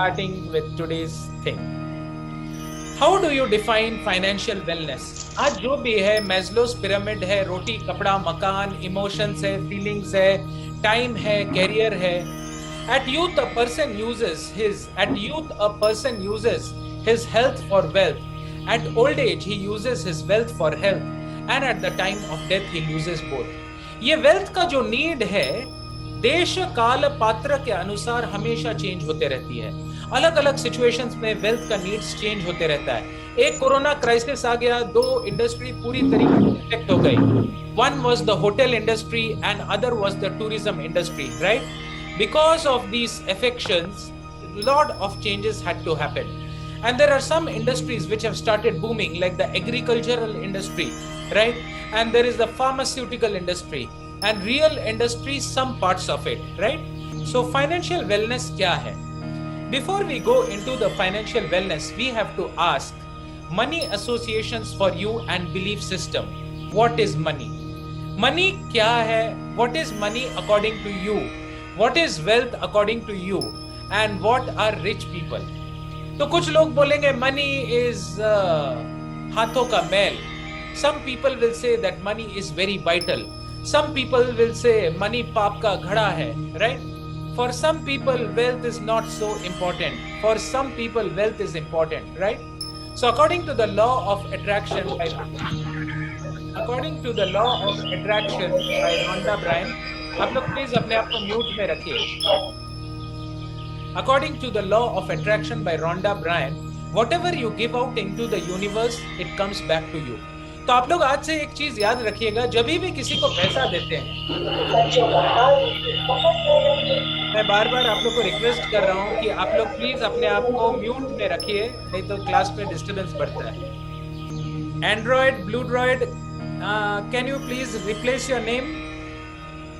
starting with today's thing. How do you define financial wellness? आज जो भी है, मैस्लोस पिरामिड है, रोटी कपड़ा मकान, इमोशंस है, फीलिंग्स है, टाइम है, कैरियर है. At youth a person uses his health for wealth. At old age he uses his wealth for health, and at the time of death he loses both. ये wealth का जो need है, देश काल पात्र के अनुसार हमेशा चेंज होते रहती है. अलग अलग सिचुएशंस में वेल्थ का नीड्स चेंज होते रहता है. एक कोरोना क्राइसिस आ गया, दो इंडस्ट्री पूरी तरीके से इफेक्ट हो गई. One was the hotel industry and other was the tourism industry, right? Because of these affections, lot of changes had to happen, and there are some industries which have started booming, like the agricultural industry, right? And there is the pharmaceutical industry and real industry, some parts of it, right? So financial wellness kya hai? Before we go into the financial wellness, we have to ask money associations for you and belief system. What is money? Money kya hai? What is money according to you? What is wealth according to you? And what are rich people? तो कुछ लोग बोलेंगे money is हाथों का मैल. Some people will say that money is very vital. Some people will say money पाप का घड़ा है, right? For some people wealth is not so important. For some people wealth is important, right? So according to the law of attraction by Rhonda Byrne, आप लोग please अपने आप को mute में रखिए. According to the law of attraction by Rhonda Byrne, whatever you give out into the universe, it comes back to you. तो आप लोग आज से एक चीज याद रखिएगा, जब भी किसी को पैसा देते हैं, मैं बार बार आप लोग को रिक्वेस्ट कर रहा हूँ कि आप लोग प्लीज अपने आप को म्यूट में रखिए, नहीं तो क्लास में डिस्टर्बेंस बढ़ता है. Android, blue droid, can you please replace your name?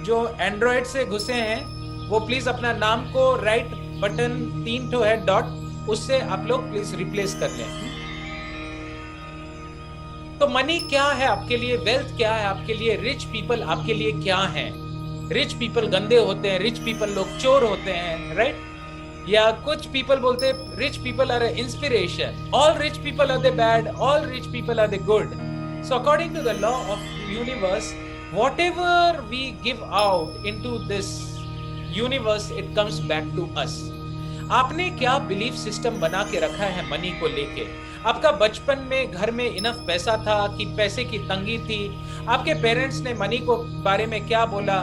जो एंड्रॉइड से घुसे हैं वो प्लीज अपना नाम को राइट बटन 3 ठो है डॉट, उससे आप लोग प्लीज रिप्लेस कर लें. तो मनी क्या है आपके लिए? वेल्थ क्या है आपके लिए? रिच पीपल आपके लिए क्या है? रिच पीपल गंदे होते हैं, रिच पीपल लोग चोर होते हैं, राइट? या कुछ पीपल बोलते हैं rich people are inspiration. All rich people are the bad, all rich people are the good. So according to the law of universe, whatever we give out into this universe, it comes back to us. आपने क्या belief system बना के रखा है money को लेके? आपका बचपन में घर में इनफ पैसा था कि पैसे की तंगी थी? आपके पेरेंट्स ने मनी को बारे में क्या बोला?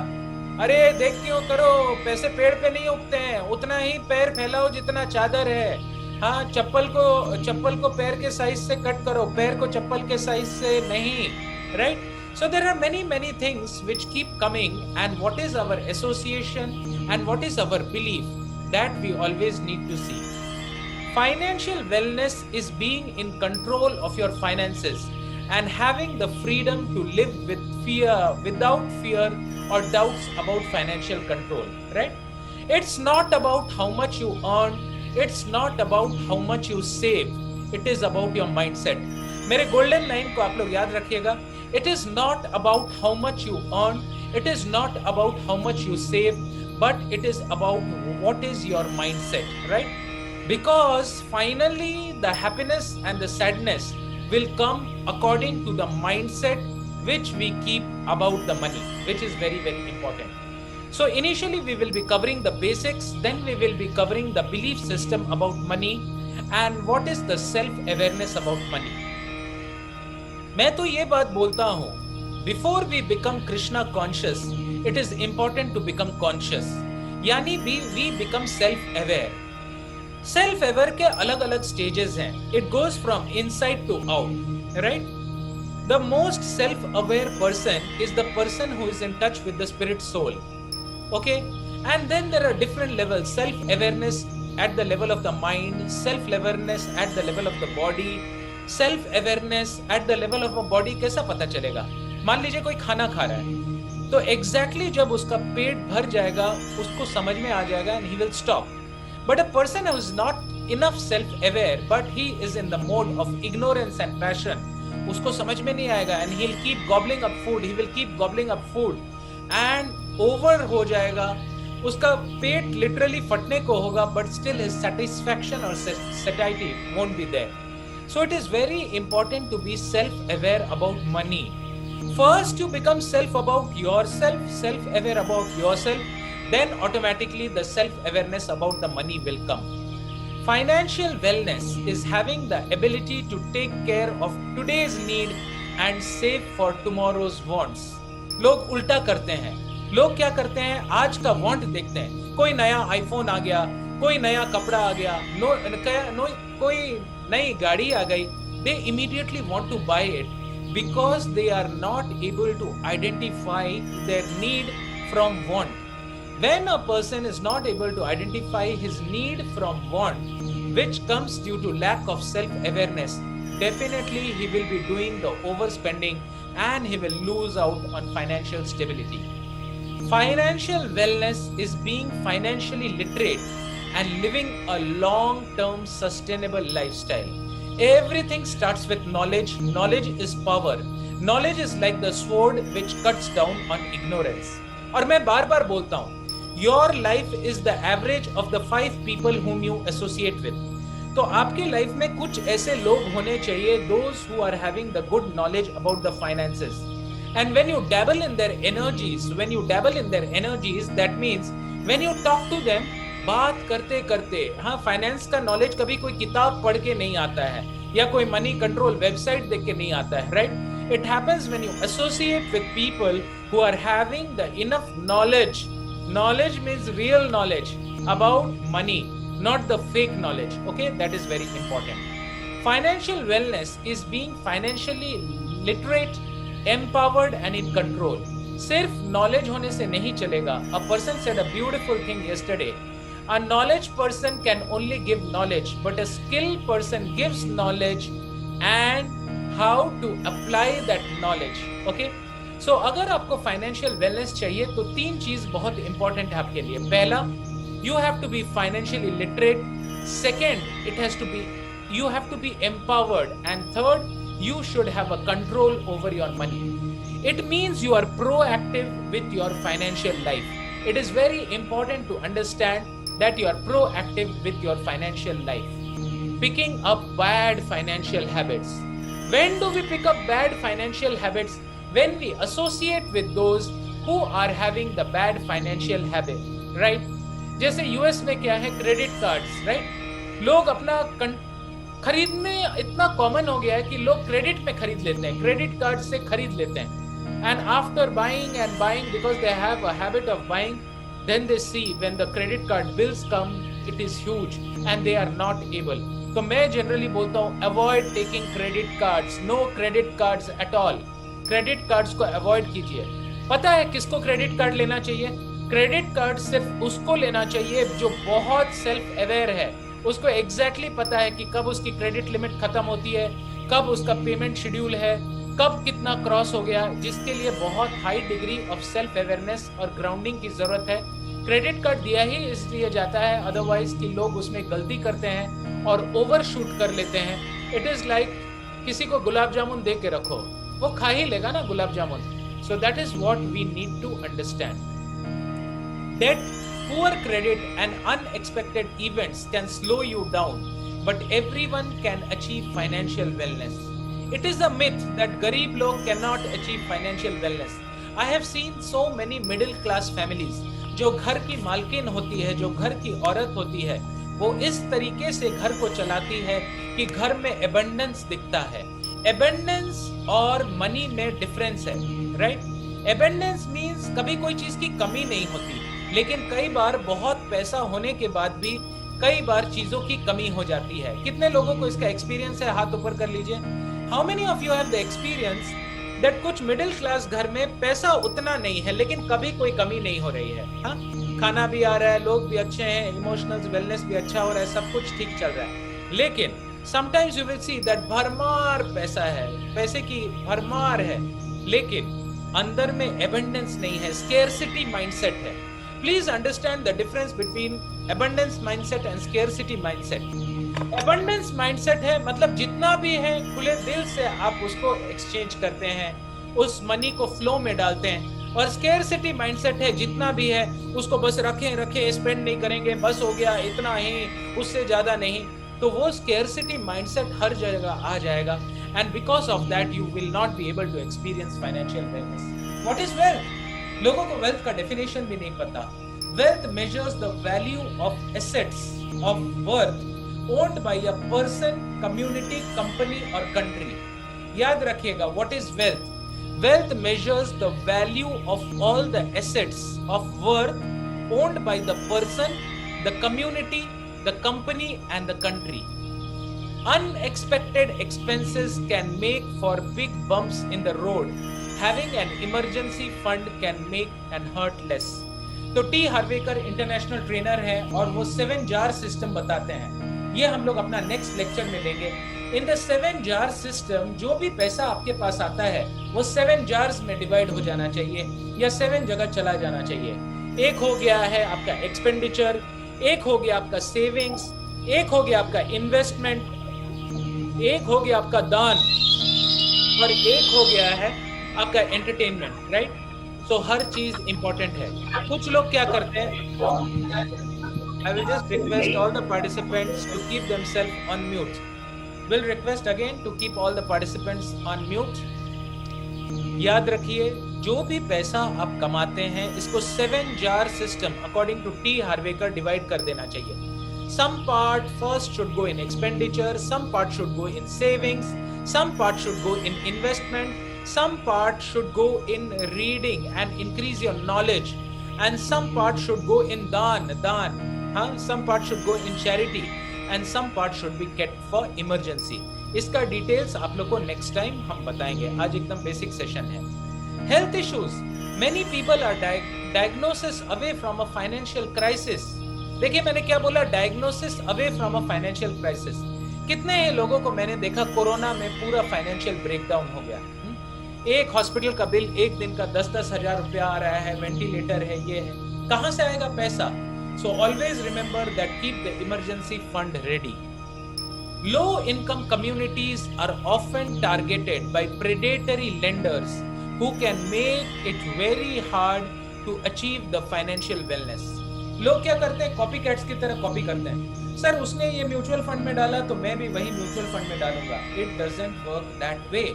अरे देख क्यों करो, पैसे पेड़ पे नहीं उगते हैं, उतना ही पैर फैलाओ जितना चादर है. हाँ, चप्पल को पैर के साइज से कट करो, पैर को चप्पल के साइज से नहीं, right? So there are many things which keep coming, and what is our association and what is our belief, that we always need to see. Financial wellness is being in control of your finances and having the freedom to live without fear or doubts about financial control, right? It's not about how much you earn, it's not about how much you save, it is about your mindset. मेरे golden line को आप लोग याद रखिएगा. It is not about how much you earn, it is not about how much you save, but it is about what is your mindset, right? Because finally the happiness and the sadness will come according to the mindset which we keep about the money, which is very important. So initially we will be covering the basics, then we will be covering the belief system about money and what is the self-awareness about money. मैं तो ये बात बोलता हूँ, before we become Krishna conscious, it is important to become conscious, यानी we become self aware. Self aware के अलग अलग स्टेजेस हैं. It goes from inside to out, right? The most self aware person is the person who is in touch with the spirit soul, okay? And then there are different levels. Self awareness at the level of the mind, self awareness at the level of the body, self awareness at the level of a body. कैसा पता चलेगा? मान लीजिए कोई खाना खा रहा है, तो एग्जैक्टली जब उसका पेट भर जाएगा उसको समझ में आ जाएगा and he will stop. But a person who is not enough self aware but he is in the mode of ignorance and passion, उसको समझ में नहीं आएगा and he will keep gobbling up food, he will keep gobbling up food and over हो जाएगा. उसका पेट literally फटने को होगा, बट स्टिल हिज सेटिस्फैक्शन और satiety won't be there. So it is very important to be self-aware about money. First, you become self-aware about yourself, then automatically the self-awareness about the money will come. Financial wellness is having the ability to take care of today's need and save for tomorrow's wants. लोग उल्टा करते हैं. लोग क्या करते हैं, आज का वांट देखते हैं. कोई नया आईफोन आ गया, कोई नया कपड़ा आ गया, कोई नई गाड़ी आ गई. They immediately want to buy it because they are not able to identify their need from want. When a person is not able to identify his need from want, which comes due to lack of self-awareness, definitely he will be doing the overspending and he will lose out on financial stability. Financial wellness is being financially literate and living a long-term sustainable lifestyle. Everything starts with knowledge. Knowledge is power. Knowledge is like the sword which cuts down on ignorance. और मैं बार बार बोलता हूँ, your life is the average of the 5 people whom you associate with. तो आपके life में कुछ ऐसे लोग होने चाहिए, those who are having the good knowledge about the finances. And when you dabble in their energies, that means when you talk to them, बात करते करते, हाँ, फाइनेंस का नॉलेज कभी कोई किताब पढ़ के नहीं आता है या कोई मनी कंट्रोल वेबसाइट देख के नहीं आता है, right? It happens when you associate with people who are having the enough knowledge. Knowledge means real knowledge about money, not the fake knowledge. Okay, that is very important. Financial wellness is being financially literate, empowered and in control. सिर्फ knowledge होने से नहीं चलेगा. A person said a beautiful thing yesterday. A knowledge person can only give knowledge, but a skilled person gives knowledge and how to apply that knowledge. Okay? So अगर आपको financial wellness चाहिए तो 3 चीज बहुत important है आपके लिए. पहला, you have to be financially literate. Second, you have to be empowered. And third, you should have a control over your money. It means you are proactive with your financial life. It is very important to understand that you are proactive with your financial life. Picking up bad financial habits. When do we pick up bad financial habits? When we associate with those who are having the bad financial habit, right? जैसे US में क्या है, credit cards, right? लोग अपना खरीदने इतना common हो गया है कि लोग क्रेडिट में खरीद लेते हैं, क्रेडिट कार्ड से खरीद लेते हैं. And after buying and buying, because they have a habit of buying, then they see when the credit card bills come, it is huge and they are not able. तो मैं generally बोलता हूँ, avoid taking credit cards, no credit cards at all. Credit cards को avoid कीजिए. पता है किसको credit card लेना चाहिए? क्रेडिट कार्ड सिर्फ उसको लेना चाहिए जो बहुत सेल्फ अवेयर है. उसको एग्जैक्टली पता है कि कब उसकी क्रेडिट लिमिट खत्म होती है, कब उसका पेमेंट शेड्यूल है, कब कितना क्रॉस हो गया, जिसके लिए बहुत high degree of self awareness और ग्राउंडिंग की जरूरत है. क्रेडिट कार्ड दिया ही इसलिए जाता है अदरवाइज कि लोग उसमें गलती करते हैं और ओवर शूट कर लेते हैं. इट इज लाइक किसी को गुलाब जामुन दे के रखो, वो खा ही लेगा ना gulab jamun. So that is what we need to understand. Debt, poor credit and unexpected events can slow you down, but everyone can achieve financial wellness. It is a myth that गरीब लोग cannot achieve financial wellness. I have seen so many middle class families जो घर की मालकिन होती है, जो घर की औरत होती है, वो इस तरीके से घर को चलाती है कि घर में abundance दिखता है. Abundance और मनी में डिफरेंस है, राइट? Abundance means कभी कोई चीज की कमी नहीं होती, लेकिन कई बार बहुत पैसा होने के बाद भी कई बार चीजों की कमी हो जाती है. कितने लोगों को इसका एक्सपीरियंस है? हाथ ऊपर कर लीजिए. How many of you have the experience that कुछ मिडिल क्लास घर में पैसा उतना नहीं है लेकिन कभी कोई कमी नहीं हो रही है? हाँ, खाना भी आ रहा है, लोग भी अच्छे हैं, इमोशनल वेलनेस भी अच्छा हो रहा है, सब कुछ ठीक चल रहा है. लेकिन sometimes you will see that भरमार पैसा है, पैसे की भरमार है, लेकिन अंदर में एबंडेंस नहीं है, स्केर्सिटी माइंडसेट है. Please understand the difference between abundance mindset and scarcity mindset. Abundance mindset है मतलब जितना भी है खुले दिल से आप उसको एक्सचेंज करते हैं, उस मनी को फ्लो में डालते हैं. और स्केर्सिटी माइंडसेट है, जितना भी है उसको बस रखें, स्पेंड नहीं करेंगे, बस हो गया इतना ही, उससे ज्यादा नहीं, तो वो स्केर्सिटी माइंडसेट हर जगह आ जाएगा, and because of that you will not be able to experience financial wellness. What is wealth? लोगों को वेल्थ का डेफिनेशन भी नहीं पता। Wealth measures the value of assets of worth owned by a person, community, company और country. याद रखिएगा, what is wealth? Wealth measures the value of all the assets of worth owned by the person, the community, the company, and the country. Unexpected expenses can make for big bumps in the road. Having an emergency fund can make and hurt less. तो T हार्वेकर international trainer है और वो 7 jar system बताते हैं। ये हम लोग अपना नेक्स्ट लेक्चर में लेंगे। इन द 7 जार सिस्टम, जो भी पैसा आपके पास आता है वो 7 जार्स में डिवाइड हो जाना चाहिए या 7 जगह चला जाना चाहिए। एक हो गया है आपका एक्सपेंडिचर, एक हो गया आपका सेविंग्स, एक हो गया आपका इन्वेस्टमेंट, एक हो गया आपका दान, और एक हो गया है आपका एंटरटेनमेंट, राइट? तो हर चीज इंपॉर्टेंट है। कुछ लोग क्या करते हैं, I will just request all the participants to keep themselves on mute. Will request again to keep all the participants on mute. याद रखिए, जो भी पैसा आप कमाते हैं इसको 7 jar system according to T Harvekar divide कर देना चाहिए। Some part first should go in expenditure, some part should go in savings, some part should go in investment, some part should go in reading and increase your knowledge, and some part should go in दान, some part should go in charity, and some part should be kept for emergency. इसका details आप लोग को next time हम बताएंगे, आज एकदम basic session है। Health issues, many people are diagnosis away from a financial crisis. देखिए मैंने क्या बोला, diagnosis away from a financial crisis. कितने लोगों को मैंने देखा कोरोना में पूरा फाइनेंशियल ब्रेकडाउन हो गया। एक हॉस्पिटल का बिल एक दिन का 10-10 हजार रुपया आ रहा है, वेंटिलेटर है, ये है, कहां से आएगा पैसा? So always remember that keep the emergency fund ready. Low income communities are often targeted by predatory lenders who can make it very hard to achieve the financial wellness. लोग क्या करते हैं, कॉपी कैट्स की तरह copy करते हैं। Sir उसने ये म्यूचुअल फंड में डाला तो मैं भी वही म्यूचुअल फंड में डालूंगा। It doesn't work that way.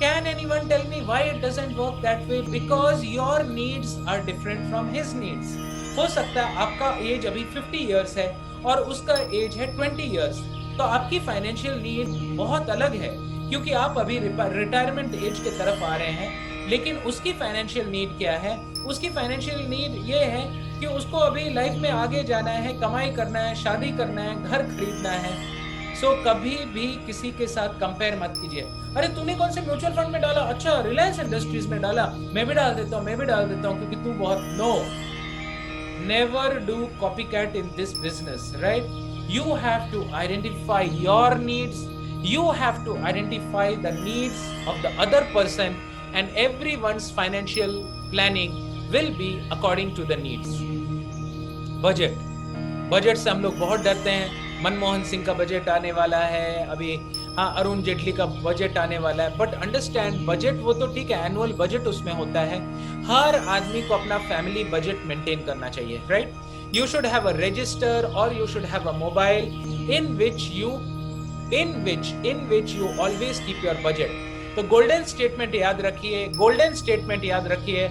Can anyone tell me why it doesn't work that way? Because your needs are different from his needs. हो सकता है आपका एज अभी 50 इयर्स है और उसका एज है 20 इयर्स, तो आपकी फाइनेंशियल नीड बहुत अलग है, क्योंकि आप अभी रिटायरमेंट एज के तरफ आ रहे हैं। लेकिन उसकी फाइनेंशियल नीड क्या है? उसकी फाइनेंशियल नीड ये है कि उसको अभी लाइफ में आगे जाना है, कमाई करना है, शादी करना है, घर खरीदना है। सो कभी भी किसी के साथ कंपेयर मत कीजिए। अरे तूने कौन से म्यूचुअल फंड में डाला? अच्छा रिलायंस इंडस्ट्रीज में डाला, मैं भी डाल देता हूँ क्योंकि तू बहुत। No, never do copycat in this business, right? You have to identify your needs, you have to identify the needs of the other person, and everyone's financial planning will be according to the needs. Budget से हम लोग बहुत डरते हैं। मनमोहन सिंह का budget आने वाला है अभी, हाँ अरुण जेटली का बजट आने वाला है, बट अंडरस्टैंड बजट वो तो ठीक है, एनुअल बजट उसमें होता है। हर आदमी को अपना फैमिली बजट मेंटेन करना चाहिए, right? You should have a register और you should have a mobile in which you always keep your budget. तो गोल्डन स्टेटमेंट याद रखिए,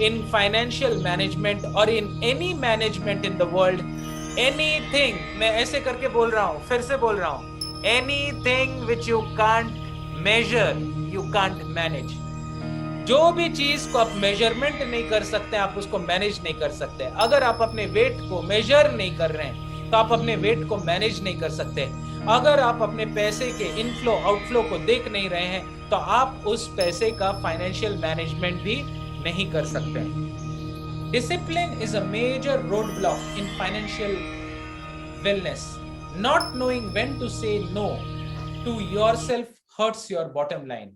इन फाइनेंशियल मैनेजमेंट और in any management in the world, anything, मैं ऐसे करके बोल रहा हूं, फिर से बोल रहा हूं, anything which you can't measure you can't manage. जो भी चीज को आप मेजरमेंट नहीं कर सकते, आप उसको मैनेज नहीं कर सकते। अगर आप अपने वेट को मेजर नहीं कर रहे हैं तो आप अपने वेट को मैनेज नहीं कर सकते। अगर आप अपने पैसे के इनफ्लो आउटफ्लो को देख नहीं रहे हैं तो आप उस पैसे का फाइनेंशियल मैनेजमेंट भी नहीं कर सकते। Discipline is a major roadblock in financial wellness. Not knowing when to say no to yourself hurts your bottom line.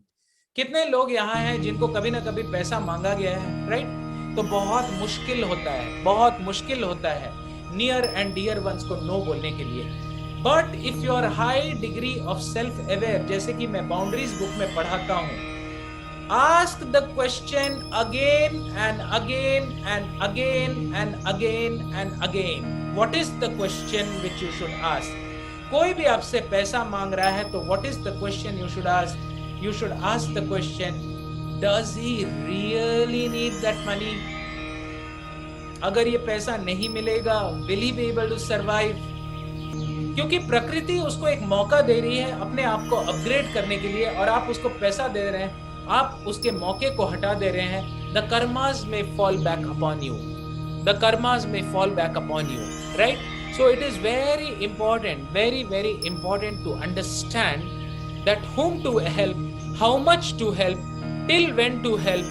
कितने लोग यहाँ हैं जिनको कभी ना कभी पैसा मांगा गया है, राइट? तो बहुत मुश्किल होता है नियर एंड डियर वंस को नो बोलने के लिए। But if your high degree of self aware, जैसे कि मैं बाउंड्रीज बुक में पढ़ाता हूँ, Ask the question again and again and again and again and again. What is the question which you should ask? कोई भी आपसे पैसा मांग रहा है तो what is the question you should ask? You should ask the question, does he really need that money? अगर ये पैसा नहीं मिलेगा, will he be able to survive? क्योंकि प्रकृति उसको एक मौका दे रही है अपने आप को अपग्रेड करने के लिए, और आप उसको पैसा दे रहे हैं, आप उसके मौके को हटा दे रहे हैं. The karmas may fall back upon you. The karmas may fall back upon you, right? So it is very important, very, very important to understand that whom to help, how much to help, till when to help,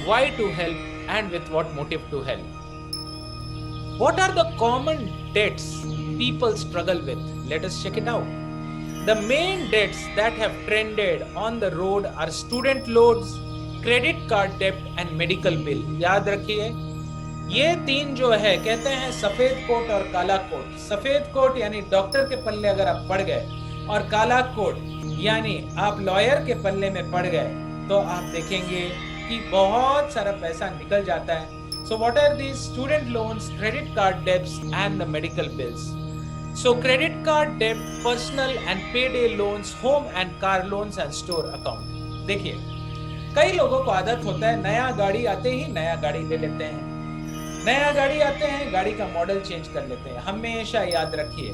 why to help, and with what motive to help. What are the common debts people struggle with? Let us check it out. The main debts that have trended on the road are student loans, credit card debt and medical bill. याद रखिए, ये तीन जो है, कहते हैं सफेद coat और काला कोट. सफेद कोट यानी डॉक्टर के पल्ले अगर आप पड़ गए, और काला कोट यानी आप लॉयर के पल्ले में पड़ गए, तो आप देखेंगे कि बहुत सारा पैसा निकल जाता है. So what are these? Student loans, credit card debts and the medical bills. So credit card debt, personal and payday loans, home and car loans and store account. देखिए, कई लोगों को आदत होता है नया गाड़ी आते ही नया गाड़ी ले लेते हैं. नया गाड़ी आते हैं, गाड़ी का मॉडल चेंज कर लेते हैं. हमेशा याद रखिए,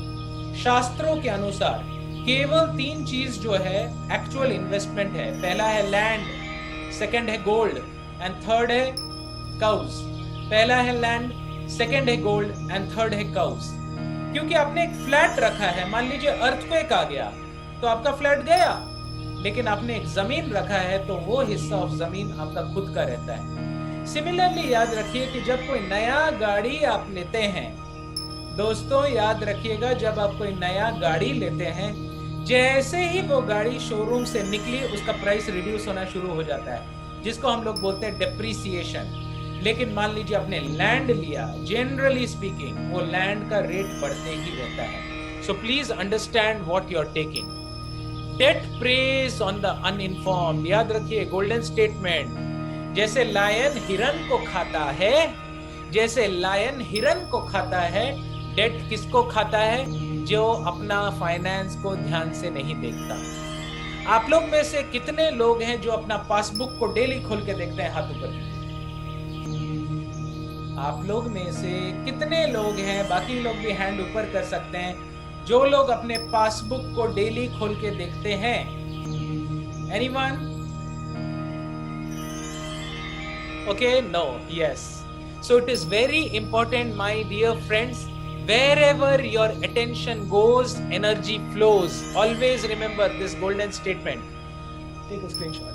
शास्त्रों के अनुसार केवल 3 चीज जो है एक्चुअल इन्वेस्टमेंट है. पहला है लैंड, सेकंड है गोल्ड एंड थर्ड है काउज. पहला है लैंड, सेकंड है गोल्ड एंड थर्ड है काउज. क्योंकि आपने एक फ्लैट रखा है, मान लीजिए अर्थक्वेक आ गया तो आपका फ्लैट गया, लेकिन आपने एक जमीन रखा है तो वो हिस्सा ऑफ जमीन आपका खुद का रहता है. सिमिलरली याद रखिए कि जब कोई नया गाड़ी आप लेते हैं, दोस्तों याद रखिएगा, जब आप कोई नया गाड़ी लेते हैं, जैसे ही वो गाड़ी शोरूम से निकली उसका प्राइस रिड्यूस होना शुरू हो जाता है, जिसको हम लोग बोलते हैं डेप्रिसिएशन. लेकिन मान लीजिए आपने लैंड लिया, जनरली स्पीकिंग वो लैंड का रेट बढ़ते ही रहता है. So please understand what you are taking. Debt preys on the uninformed. याद रखिए, गोल्डन स्टेटमेंट, जैसे लायन हिरन को खाता है, जैसे लायन हिरन को खाता है, डेट किसको खाता है? जो अपना फाइनेंस को ध्यान से नहीं देखता. आप लोग में से कितने लोग हैं जो अपना पासबुक को डेली खोल के देखते हैं? हाथ ऊपर. आप लोग में से कितने लोग हैं, बाकी लोग भी हैंड ऊपर कर सकते हैं, जो लोग अपने पासबुक को डेली खोल के देखते हैं? Anyone? Okay, no, yes. So it is very important my dear friends, wherever your attention goes, energy flows. Always remember this golden statement. Take a screenshot.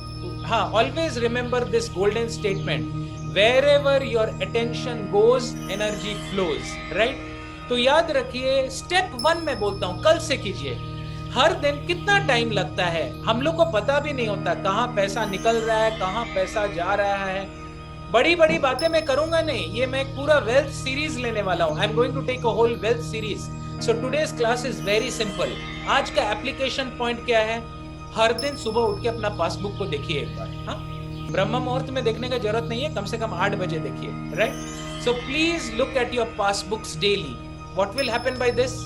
Always remember this golden statement. Wherever your attention goes, energy flows. Right? तो याद रखिए, step 1 में बोलता हूं, कल से कीजिए. हर दिन कितना टाइम लगता है हम लोग को पता भी नहीं होता, कहां पैसा निकल रहा है, कहां पैसा जा रहा है. बड़ी बड़ी बातें मैं करूंगा नहीं, ये मैं एक पूरा वेल्थ सीरीज लेने वाला हूं. I am going to take a whole wealth series. So today's class is very simple. आज का एप्लीकेशन पॉइंट क्या है? हर दिन सुबह उठ के अपना पासबुक को देखिए एक बार. हाँ, ब्रह्म मुहूर्त में देखने का जरूरत नहीं है, कम से कम 8 बजे देखिए. Right? So please look at your passbooks daily. What will happen by this?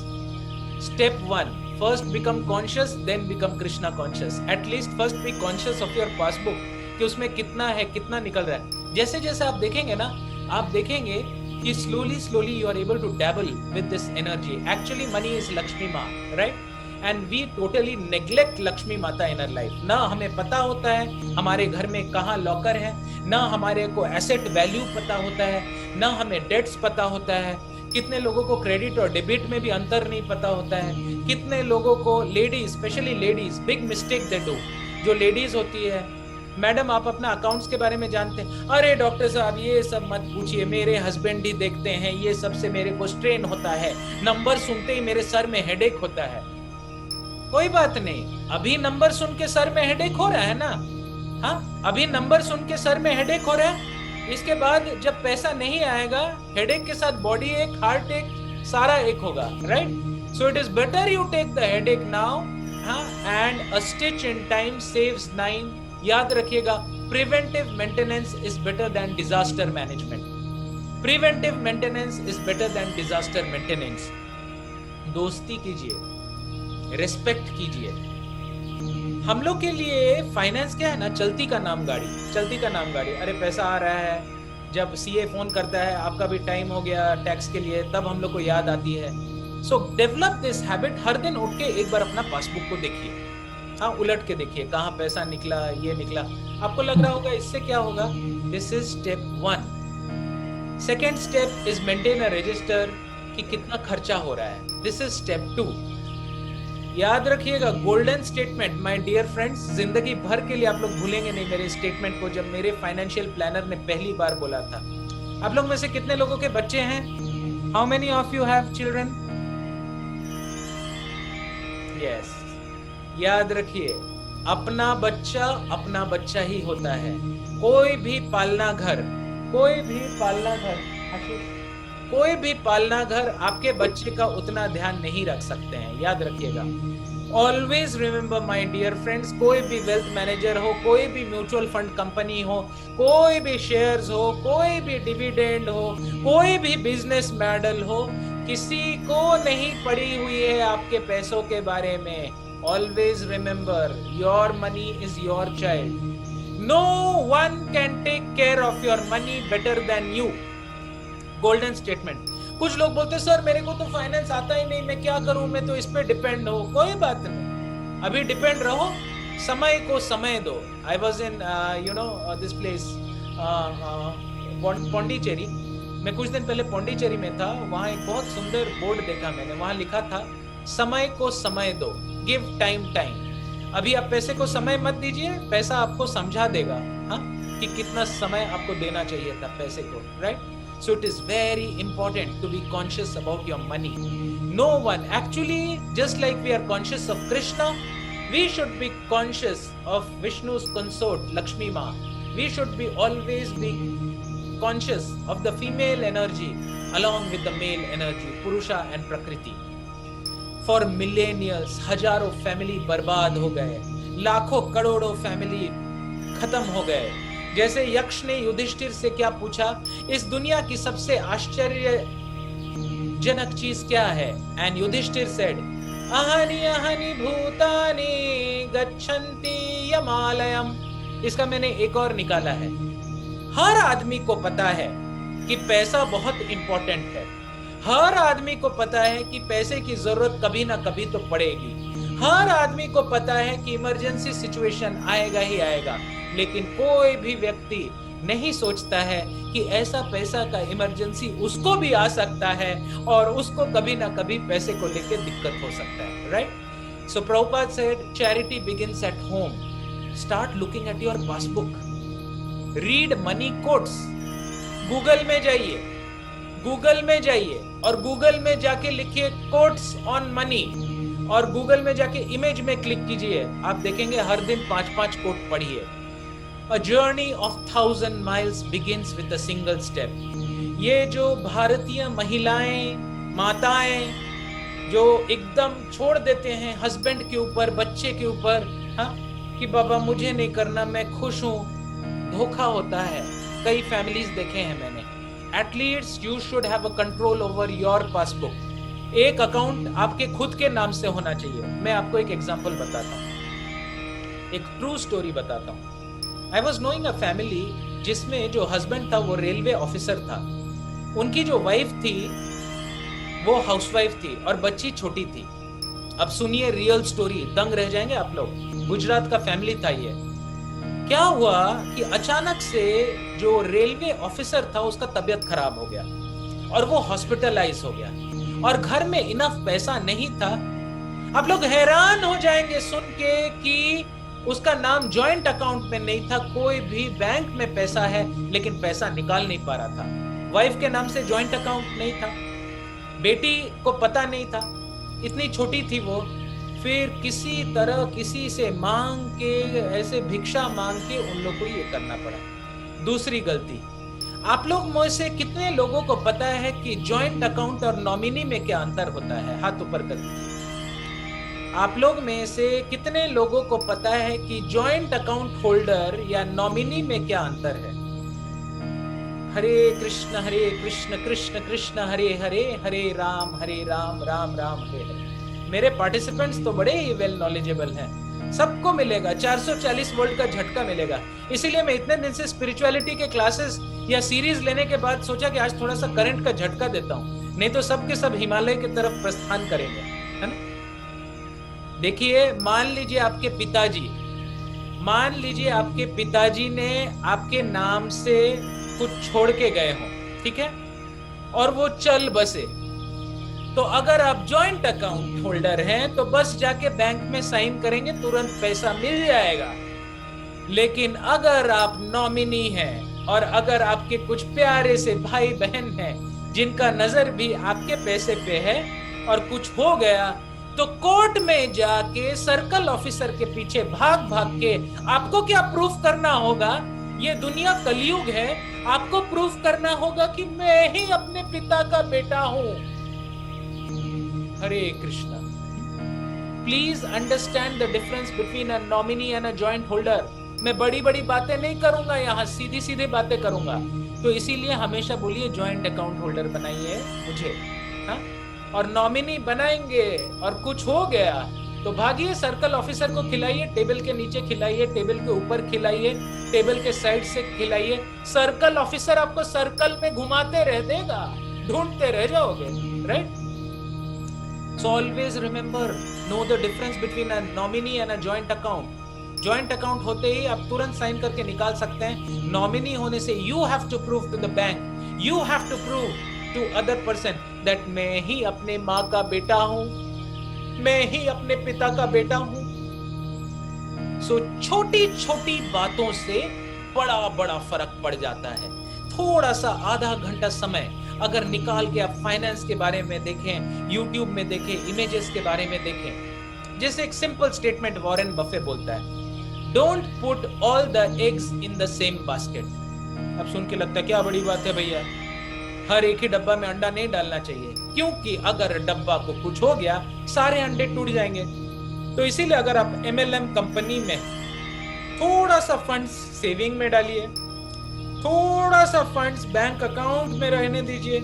Step 1, first become conscious, then become Krishna conscious. At least first be conscious of your passbook कि उसमें कितना है, कितना निकल रहा है. जैसे जैसे आप देखेंगे ना, आप देखेंगे कि slowly you are able to dabble with this energy. Actually money is Lakshmi Ma, right? And we totally neglect Lakshmi Mata in our life. ना हमें पता होता है हमारे घर में कहाँ लॉकर है, ना हमारे को एसेट वैल्यू पता होता है, ना हमें डेट्स पता होता है. कितने लोगों को क्रेडिट और डेबिट में भी अंतर नहीं पता होता है. कितने लोगों को, ladies, specially ladies, big mistake they do. जो लेडीज होती है, मैडम आप अपना अकाउंट्स के बारे में जानते हैं? अरे डॉक्टर साहब ये सब मत पूछिए, मेरे हस्बैंड ही देखते हैं, ये सबसे मेरे को स्ट्रेन होता है, नंबर सुनते ही मेरे सर में हेडेक होता है. कोई बात नहीं, अभी नंबर सुन के सर में हेडेक हो रहा है ना? हाँ, अभी नंबर सुन के सर में हेडेक हो रहा है. इसके बाद जब पैसा नहीं आएगा, हेडेक के साथ बॉडी एक, हार्ट एक, सारा एक होगा. Right? So it is better you take the headache now. हाँ, and a stitch in time saves 9. याद रखिएगा, preventive maintenance is better than disaster management. Preventive maintenance is better than disaster maintenance. दोस्ती कीजिए, respect कीजिए. हम लोग के लिए फाइनेंस क्या है ना, चलती का नाम गाड़ी, चलती का नाम गाड़ी. अरे पैसा आ रहा है, जब सीए फोन करता है आपका भी टाइम हो गया टैक्स के लिए, तब हम लोग को याद आती है. So develop this habit. हर दिन उठ के एक बार अपना पासबुक को देखिए, हाँ उलट के देखिए कहाँ पैसा निकला, ये निकला. आपको लग रहा होगा इससे क्या होगा. This is step 1. Second step is maintain a register कि कितना खर्चा हो रहा है. This is step 2. याद रखिएगा golden statement my dear friends, जिंदगी भर के लिए आप लोग भूलेंगे नहीं मेरे स्टेटमेंट को, जब मेरे फाइनेंशियल प्लानर ने पहली बार बोला था. आप लोग में से कितने लोगों के बच्चे हैं? How many of you have children? Yes. याद रखिए अपना बच्चा ही होता है. कोई भी पालना घर आपके बच्चे का उतना ध्यान नहीं रख सकते हैं. याद रखिएगा. Always remember my dear friends, कोई भी वेल्थ मैनेजर हो, कोई भी म्यूचुअल फंड कंपनी हो, कोई भी शेयर्स हो, कोई भी डिविडेंड हो, कोई भी बिजनेस मॉडल हो, किसी को नहीं पड़ी हुई है आपके पैसों के बारे में. Always remember your money is your child. No one can take care of your money better than you. Golden statement. कुछ लोग बोलते सर मेरे को तो फाइनेंस आता ही नहीं, मैं क्या करूं, मैं तो इस पे डिपेंड हूं. कोई बात नहीं, अभी डिपेंड रहो, समय को समय दो. I was in this place Pondicherry. मैं कुछ दिन पहले पौंडीचेरी में था. वहां एक बहुत सुंदर बोर्ड देखा मैंने, वहां लिखा था समय को समय दो, गिव टाइम. अभी आप पैसे को समय मत दीजिए, पैसा आपको समझा देगा हाँ कि कितना समय आपको देना चाहिए था पैसे को. Right. So it is very important to be conscious about your money. No one, actually, just like we are conscious of Krishna, we should be conscious of Vishnu's consort, Lakshmi Ma. We should be always be conscious of the female energy along with the male energy, Purusha and Prakriti. For millennials, हजारों family बर्बाद हो गए, लाखों करोड़ों family खत्म हो गए. जैसे यक्ष ने युधिष्ठिर से क्या पूछा, इस दुनिया की सबसे आश्चर्यजनक चीज क्या है? एंड युधिष्ठिर सेड, अहनि अहनि भूतानि गच्छन्ति यमालयम. इसका मैंने एक और निकाला है. हर आदमी को पता है कि पैसा बहुत इंपॉर्टेंट है. हर आदमी को पता है कि पैसे की जरूरत कभी ना कभी तो पड़ेगी. हर आदमी को पता है कि इमरजेंसी सिचुएशन आएगा ही आएगा. लेकिन कोई भी व्यक्ति नहीं सोचता है कि ऐसा पैसा का इमरजेंसी उसको भी आ सकता है और उसको कभी ना कभी पैसे को लेकर दिक्कत हो सकता है. Right. So Prabhupada said charity begins at home. Start looking at your passbook. Read money quotes. Google में जाइए और गूगल में जाके लिखिए कोट्स ऑन मनी और गूगल में जाके इमेज में क्लिक कीजिए. आप देखेंगे हर दिन 5-5 कोट पढ़िए. A journey of 1,000 miles begins with a single step. ये जो भारतीय महिलाएं, माताएं जो एकदम छोड़ देते हैं हस्बैंड के ऊपर, बच्चे के ऊपर, हाँ कि बाबा मुझे नहीं करना, मैं खुश हूँ, धोखा होता है. कई फैमिलीज देखे हैं मैंने. At least you should have a control over your passbook. एक अकाउंट आपके खुद के नाम से होना चाहिए. मैं आपको एक एग्जांपल बताता हूँ, एक ट्रू स्टोरी बताता हूँ. I was knowing a family जिसमें जो हस्बैंड था वो रेलवे ऑफिसर था. उनकी जो वाइफ थी वो हाउसवाइफ थी और बच्ची छोटी थी. अब सुनिए रियल स्टोरी, दंग रह जाएंगे आप लोग. गुजरात का फैमिली था ये. क्या हुआ कि अचानक से जो रेलवे ऑफिसर था उसका तबीयत खराब हो गया और वो हॉस्पिटलाइज हो गया और घर में इनफ पैसा नहीं था. आप लोग हैरान हो जाएंगे सुन के कि उसका नाम जॉइंट अकाउंट में नहीं था. कोई भी बैंक में पैसा है लेकिन पैसा निकाल नहीं पा रहा था. वाइफ के नाम से जॉइंट अकाउंट नहीं था. बेटी को पता नहीं था, इतनी छोटी थी वो. फिर किसी तरह किसी से मांग के, ऐसे भिक्षा मांग के उन लोग को ये करना पड़ा. दूसरी गलती, आप लोग में से कितने लोगों को पता है कि जॉइंट अकाउंट और नॉमिनी में क्या अंतर होता है? हाथ ऊपर कर. आप लोग में से कितने लोगों को पता है कि जॉइंट अकाउंट होल्डर या नॉमिनी में क्या अंतर है? हरे कृष्ण कृष्ण कृष्ण हरे हरे, हरे राम राम राम हरे हरे। मेरे पार्टिसिपेंट्स तो बड़े ही वेल नॉलेजेबल हैं, सबको मिलेगा 440 वोल्ट का झटका मिलेगा। इसीलिए मैं इतने दिन से स्पिरिचुअलिटी के क्लासेस या सीरीज लेने के बाद सोचा कि आज थोड़ा सा करंट का झटका देता हूं, नहीं तो सब के सब हिमालय की तरफ प्रस्थान करेंगे, है ना। देखिए, मान लीजिए आपके पिताजी ने आपके नाम से कुछ छोड़ के गए हो, ठीक है, और वो चल बसे, तो अगर आप जॉइंट अकाउंट होल्डर हैं तो बस जाके बैंक में साइन करेंगे, तुरंत पैसा मिल जाएगा। लेकिन अगर आप नॉमिनी हैं और अगर आपके कुछ प्यारे से भाई बहन हैं जिनका नजर भी आपके पैसे पे है और कुछ हो गया, तो कोर्ट में जाके सर्कल ऑफिसर के पीछे भाग भाग के आपको क्या प्रूफ करना होगा? ये दुनिया कलयुग है, आपको प्रूफ करना होगा कि मैं ही अपने पिता का बेटा हूं। Hare Krishna. Please understand the difference between a nominee and a joint holder. मैं बड़ी बड़ी बातें नहीं करूंगा, यहाँ सीधी सीधी बातें करूंगा, तो इसीलिए हमेशा बोलिए जॉइंट अकाउंट होल्डर बनाइए मुझे, हाँ? और नॉमिनी बनाएंगे और कुछ हो गया तो भागिए, सर्कल ऑफिसर को खिलाइए, टेबल के नीचे खिलाइए, टेबल के ऊपर खिलाइए, टेबल के साइड से खिलाइए। सर्कल ऑफिसर आपको सर्कल में घुमाते रह देगा, ढूंढते रह जाओगे, right? So always remember, know the difference between a nominee and a joint account. Joint account होते ही आप तुरंत साइन करके निकाल सकते हैं। नॉमिनी होने से you have to prove to the bank, you have to prove to other person that मैं ही अपने माँ का बेटा हूँ, मैं ही अपने पिता का बेटा हूँ। So छोटी छोटी बातों से बड़ा बड़ा फर्क पड़ जाता है। थोड़ा सा आधा घंटा समय अगर निकाल के आप फाइनेंस के बारे में देखें, यूट्यूब में देखें, इमेजेस के बारे में देखें। जैसे एक सिंपल स्टेटमेंट वॉरेन बफे बोलता है, don't put all the eggs in the same basket. अब सुन के लगता है क्या बड़ी बात है भैया, हर एक ही डब्बा में अंडा नहीं डालना चाहिए, क्योंकि अगर डब्बा को कुछ हो गया सारे अंडे टूट जाएंगे। तो इसीलिए अगर आप MLM कंपनी में थोड़ा सा फंड्स सेविंग में डालिए, थोड़ा सा फंड्स बैंक अकाउंट में रहने दीजिए,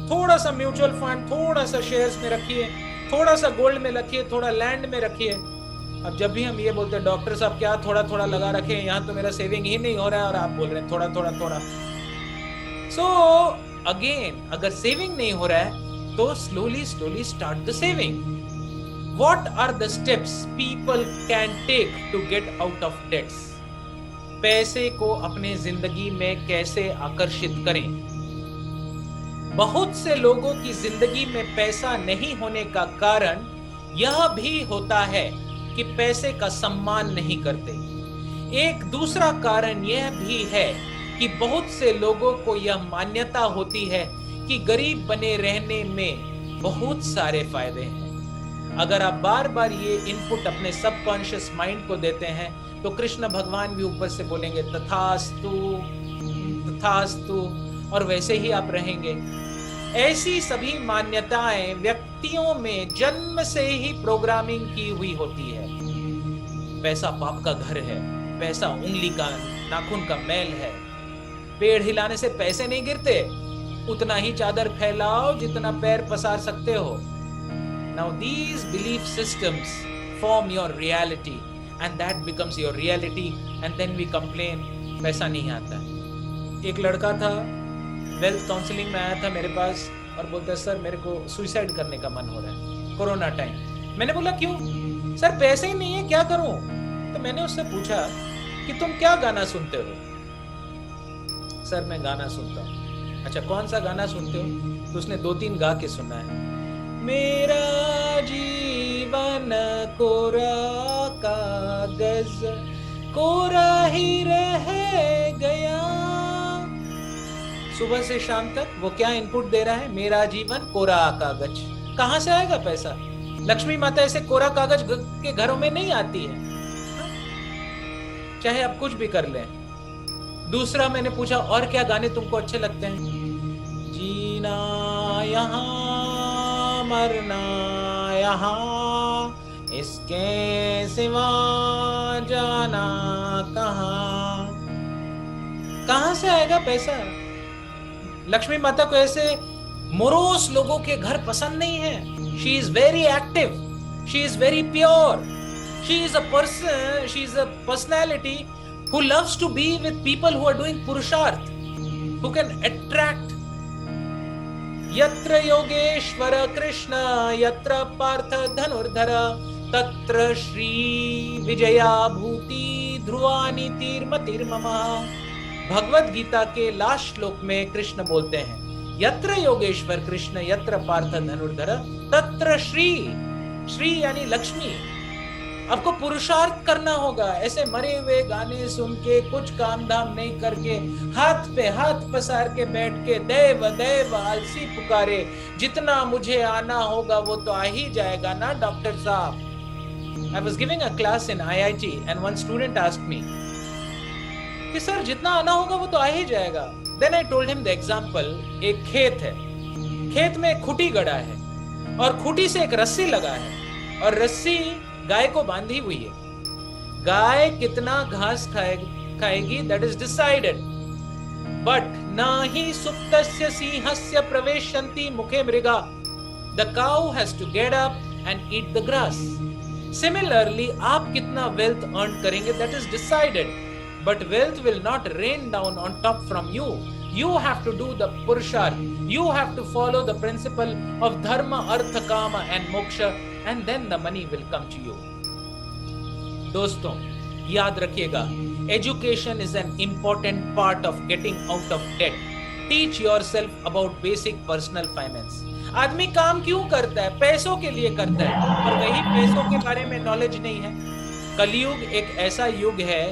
थोड़ा सा म्यूचुअल फंड, थोड़ा सा शेयर्स में रखिए, थोड़ा सा गोल्ड में रखिए, थोड़ा लैंड में रखिए। अब जब भी हम ये बोलते हैं डॉक्टर साहब क्या थोड़ा थोड़ा लगा रखे हैं, यहाँ तो मेरा सेविंग ही नहीं हो रहा है और आप बोल रहे हैं थोड़ा थोड़ा थोड़ा। सो अगेन, अगर सेविंग नहीं हो रहा है तो slowly slowly start the saving. What are the steps people can take to get out of debts? पैसे को अपने जिंदगी में कैसे आकर्षित करें? बहुत से लोगों की जिंदगी में पैसा नहीं होने का कारण यह भी होता है कि पैसे का सम्मान नहीं करते। एक दूसरा कारण यह भी है कि बहुत से लोगों को यह मान्यता होती है कि गरीब बने रहने में बहुत सारे फायदे हैं। अगर आप बार बार ये इनपुट अपने सबकॉन्शियस माइंड को देते हैं तो कृष्ण भगवान भी ऊपर से बोलेंगे तथास्तु तथास्तु, और वैसे ही आप रहेंगे। ऐसी सभी मान्यताएं व्यक्तियों में जन्म से ही प्रोग्रामिंग की हुई होती है। पैसा पाप का घर है, पैसा उंगली का नाखून का मैल है, पेड़ हिलाने से पैसे नहीं गिरते, उतना ही चादर फैलाओ जितना पैर पसार सकते हो। Now these belief systems form your reality and that becomes your reality and then we complain पैसा नहीं आता। एक लड़का था, वेल्थ काउंसलिंग में आया था मेरे पास और बोलता सर मेरे को सुसाइड करने का मन हो रहा है, कोरोना टाइम। मैंने बोला क्यों? सर पैसे ही नहीं है, क्या करूं? तो मैंने उससे पूछा कि तुम क्या गाना सुनते हो? सर मैं गाना सुनता हूँ। अच्छा कौन सा गाना सुनते हो? तो उसने 2-3 गा के सुना है। मेरा जीवन कोरा कागज कोरा ही रह गया। सुबह से शाम तक वो क्या इनपुट दे रहा है? मेरा जीवन कोरा कागज। कहां से आएगा पैसा? लक्ष्मी माता ऐसे कोरा कागज के घरों में नहीं आती है, चाहे आप कुछ भी कर लें। दूसरा मैंने पूछा और क्या गाने तुमको अच्छे लगते हैं? जीना यहाँ मरना यहाँ इसके सिवा जाना कहाँ। कहाँ से आएगा पैसा? लक्ष्मी माता को ऐसे मोरोस लोगों के घर पसंद नहीं है। She is very active, she is very pure, she is a person, she is a personality who loves to be with people who are doing purusharth, who can attract. यत्र योगेश्वर कृष्ण यत्र पार्थ धनुर्धर तत्र श्री विजया भूति ध्रुवा नीतिर्मतिर्मम। भगवत गीता के लास्ट श्लोक में कृष्ण बोलते हैं, यत्र योगेश्वर कृष्ण यत्र पार्थ धनुर्धर तत्र श्री। श्री यानी लक्ष्मी। आपको पुरुषार्थ करना होगा। ऐसे मरे हुए गाने सुन के, कुछ काम धाम नहीं करके, हाथ पे हाथ पसार के बैठ के देव देव आलसी पुकारे, जितना मुझे आना होगा वो तो आ ही जाएगा ना डॉक्टर साहब। I was giving a class in IIT and one student asked me कि सर जितना आना होगा वो तो आ ही जाएगा। Then I told him the example, एक खेत है, खेत में खुटी गड़ा है और खुटी से एक रस्सी लगा है और रस्सी गाय को बांधी हुई है। गाय कितना घास खाएगी दैट इज डिसाइडेड, बट न ही सुप्तस्य सिंहस्य प्रवेशन्ति मुखे मृगा। The cow has to get up and eat the grass. Similarly आप कितना वेल्थ अर्न करेंगे that is decided, but wealth will not rain down on top from you. You have to do the purusharth. You have to follow the principle of dharma, artha, kama and moksha, and then the money will come to you. दोस्तों याद रखिएगा, education is an important part of getting out of debt. Teach yourself about basic personal finance. आदमी काम क्यों करता है? पैसों के लिए करता है, और वही पैसों के बारे में नॉलेज नहीं है। कलयुग एक ऐसा युग है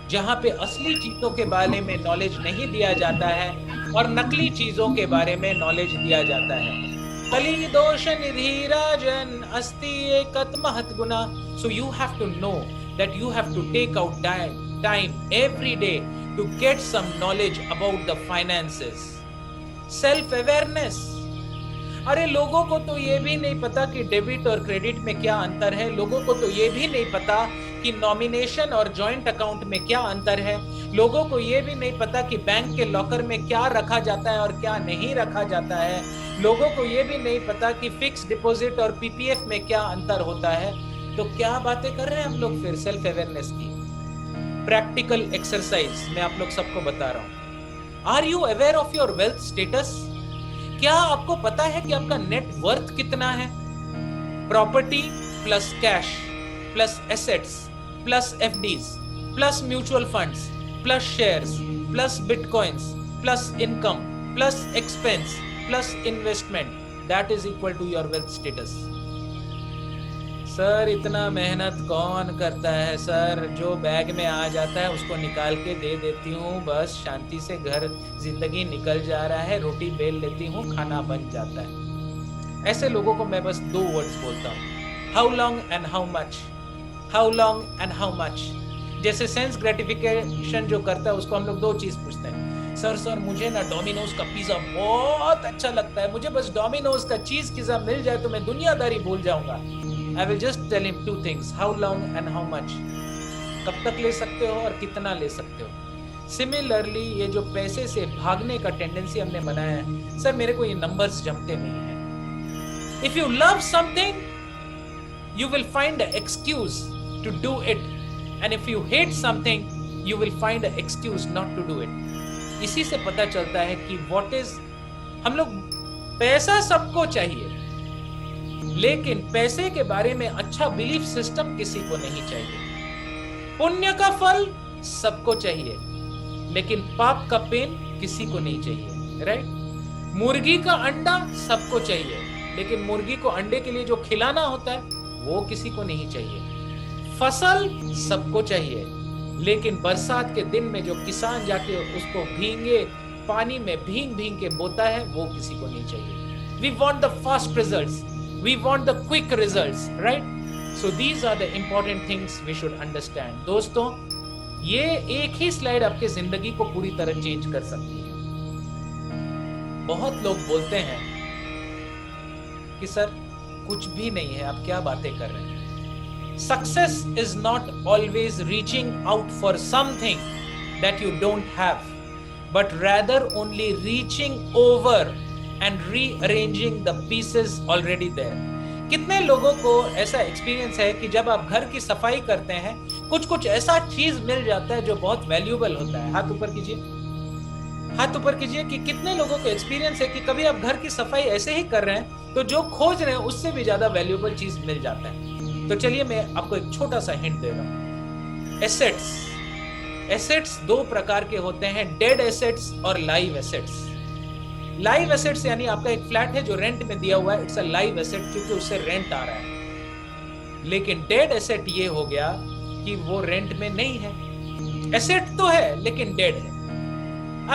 जहां पे असली चीजों के बारे में नॉलेज नहीं दिया जाता है और नकली चीजों के बारे में नॉलेज दिया जाता है। कली दोष निधि राजन अस्ति एकत महत गुना। So you have to know that you have to take out time every day to get some knowledge about the finances. Self awareness. अरे लोगों को तो ये भी नहीं पता कि डेबिट और क्रेडिट में क्या अंतर है। लोगों को तो ये भी नहीं पता कि नॉमिनेशन और जॉइंट अकाउंट में क्या अंतर है। लोगों को ये भी नहीं पता कि बैंक के लॉकर में क्या रखा जाता है और क्या नहीं रखा जाता है। लोगों को ये भी नहीं पता कि फिक्स डिपॉजिट और पीपीएफ में क्या अंतर होता है। तो क्या बातें कर रहे हैं हम लोग फिर सेल्फ अवेयरनेस की। प्रैक्टिकल एक्सरसाइज मैं आप लोग सबको बता रहा हूं। Are you aware of your wealth status? क्या आपको पता है कि आपका नेट वर्थ कितना है? Property plus cash plus assets plus FDs plus mutual funds plus shares plus bitcoins plus income plus expense plus investment, that is equal to your wealth status. Sir इतना मेहनत कौन करता है सर? जो bag में आ जाता है उसको निकाल के दे देती हूँ, बस शांति से घर जिंदगी निकल जा रहा है, रोटी बेल लेती हूँ, खाना बन जाता है। ऐसे लोगों को मैं बस दो वर्ड्स बोलता हूँ, how long and how much. How long and how much. जैसे सेंस ग्रेटिफिकेशन जो करता है उसको हम लोग दो चीज पूछते हैं, सर मुझे ना डोमिनोज का पिज्जा बहुत अच्छा लगता है, मुझे बस डोमिनोज का चीज पिज्जा मिल जाए तो मैं दुनियादारी भूल जाऊंगा। I will just tell him two things, how long and how much. कब तक ले सकते हो और कितना ले सकते हो। सिमिलरली ये जो पैसे से भागने का टेंडेंसी हमने बनाया है, सर मेरे को ये नंबर्स जमते नहीं है। If you love something, you will find an excuse to do it, and if you hate something, you will find an excuse not to do it. इसी से पता चलता है कि what is, हम लोग पैसा सबको चाहिए, लेकिन पैसे के बारे में अच्छा बिलीफ सिस्टम किसी को नहीं चाहिए। पुण्य का फल सबको चाहिए, लेकिन पाप का पेन किसी को नहीं चाहिए, राइट? मुर्गी का अंडा सबको चाहिए, लेकिन मुर्गी को अंडे के लिए जो खिलाना होता है वो किसी को नहीं चाहिए। फसल सबको चाहिए, लेकिन बरसात के दिन में जो किसान जाके उसको भींगे पानी में भींग के बोता है वो किसी को नहीं चाहिए। We want the fast results. We want the quick results, right? So these are the important things we should understand. दोस्तों, ये एक ही स्लाइड आपके जिंदगी को पूरी तरह चेंज कर सकती है। बहुत लोग बोलते हैं कि सर कुछ भी नहीं है, आप क्या बातें कर रहे हैं। Success is not always reaching out for something that you don't have, but rather only reaching over and rearranging the pieces already there. कितने लोगों को ऐसा एक्सपीरियंस है कि जब आप घर की सफाई करते हैं कुछ कुछ ऐसा चीज मिल जाता है जो बहुत वैल्यूएबल होता है? हाथ ऊपर कीजिए, हाथ ऊपर कीजिए कि कितने लोगों को एक्सपीरियंस है कि कभी आप घर की सफाई ऐसे ही कर रहे हैं तो जो खोज रहे हैं उससे भी ज्यादा वैल्यूएबल चीज मिल जाता है। तो चलिए मैं आपको एक छोटा सा हिंट दे रहा हूं। एसेट्स, एसेट्स दो प्रकार के होते हैं, डेड एसेट्स और लाइव एसेट्स। लाइव एसेट्स यानी आपका एक फ्लैट है जो रेंट में दिया हुआ है, इट्स अ लाइव एसेट क्योंकि उससे रेंट आ रहा है। लेकिन डेड एसेट ये हो गया कि वो रेंट में नहीं है, एसेट तो है लेकिन डेड है।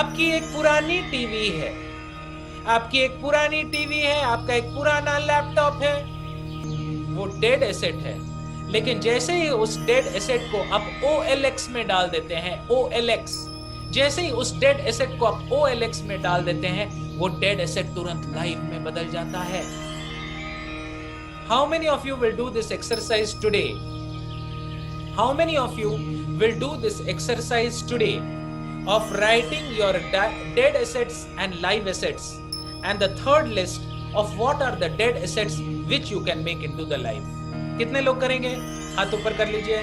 आपकी एक पुरानी टीवी है, आपकी एक पुरानी टीवी है, आपका एक पुराना लैपटॉप है, वो डेड एसेट है। लेकिन जैसे ही उस डेड एसेट को आप OLX में डाल देते हैं, OLX, जैसे ही उस डेड एसेट को आप OLX में डाल देते हैं वो डेड एसेट तुरंत लाइव में बदल जाता है। How many of you will do this exercise today? How many of you will do this exercise today of writing your dead assets and live assets and the third list of what are the dead assets which you can make into the life? कितने लोग करेंगे? हाथ ऊपर कर लीजिए।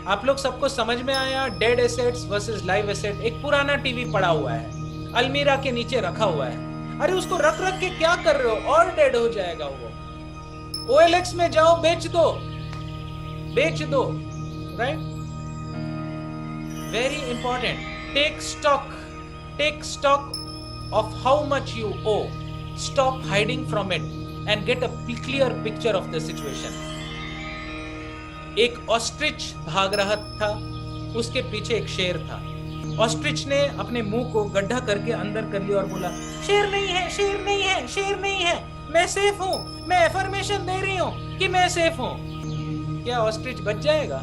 आप लोग सबको समझ में आया? Dead assets versus live asset. एक पुराना टीवी पड़ा हुआ है, अलमीरा के नीचे रखा हुआ है, अरे उसको रख रख के क्या कर रहे हो? और डेड हो जाएगा वो। OLX में जाओ, बेच दो, बेच दो, right? Very important, take stock of how much you owe. Stop hiding from it and get a clear picture of the situation. एक ऑस्ट्रिच भाग रहा था, उसके पीछे एक शेर था। ऑस्ट्रिच ने अपने मुंह को गड्ढा करके अंदर कर लिया और बोला, शेर नहीं है, शेर नहीं है, शेर नहीं है, मैं सेफ हूं, मैं एफर्मेशन दे रही हूं कि मैं सेफ हूं। क्या ऑस्ट्रिच बच जाएगा?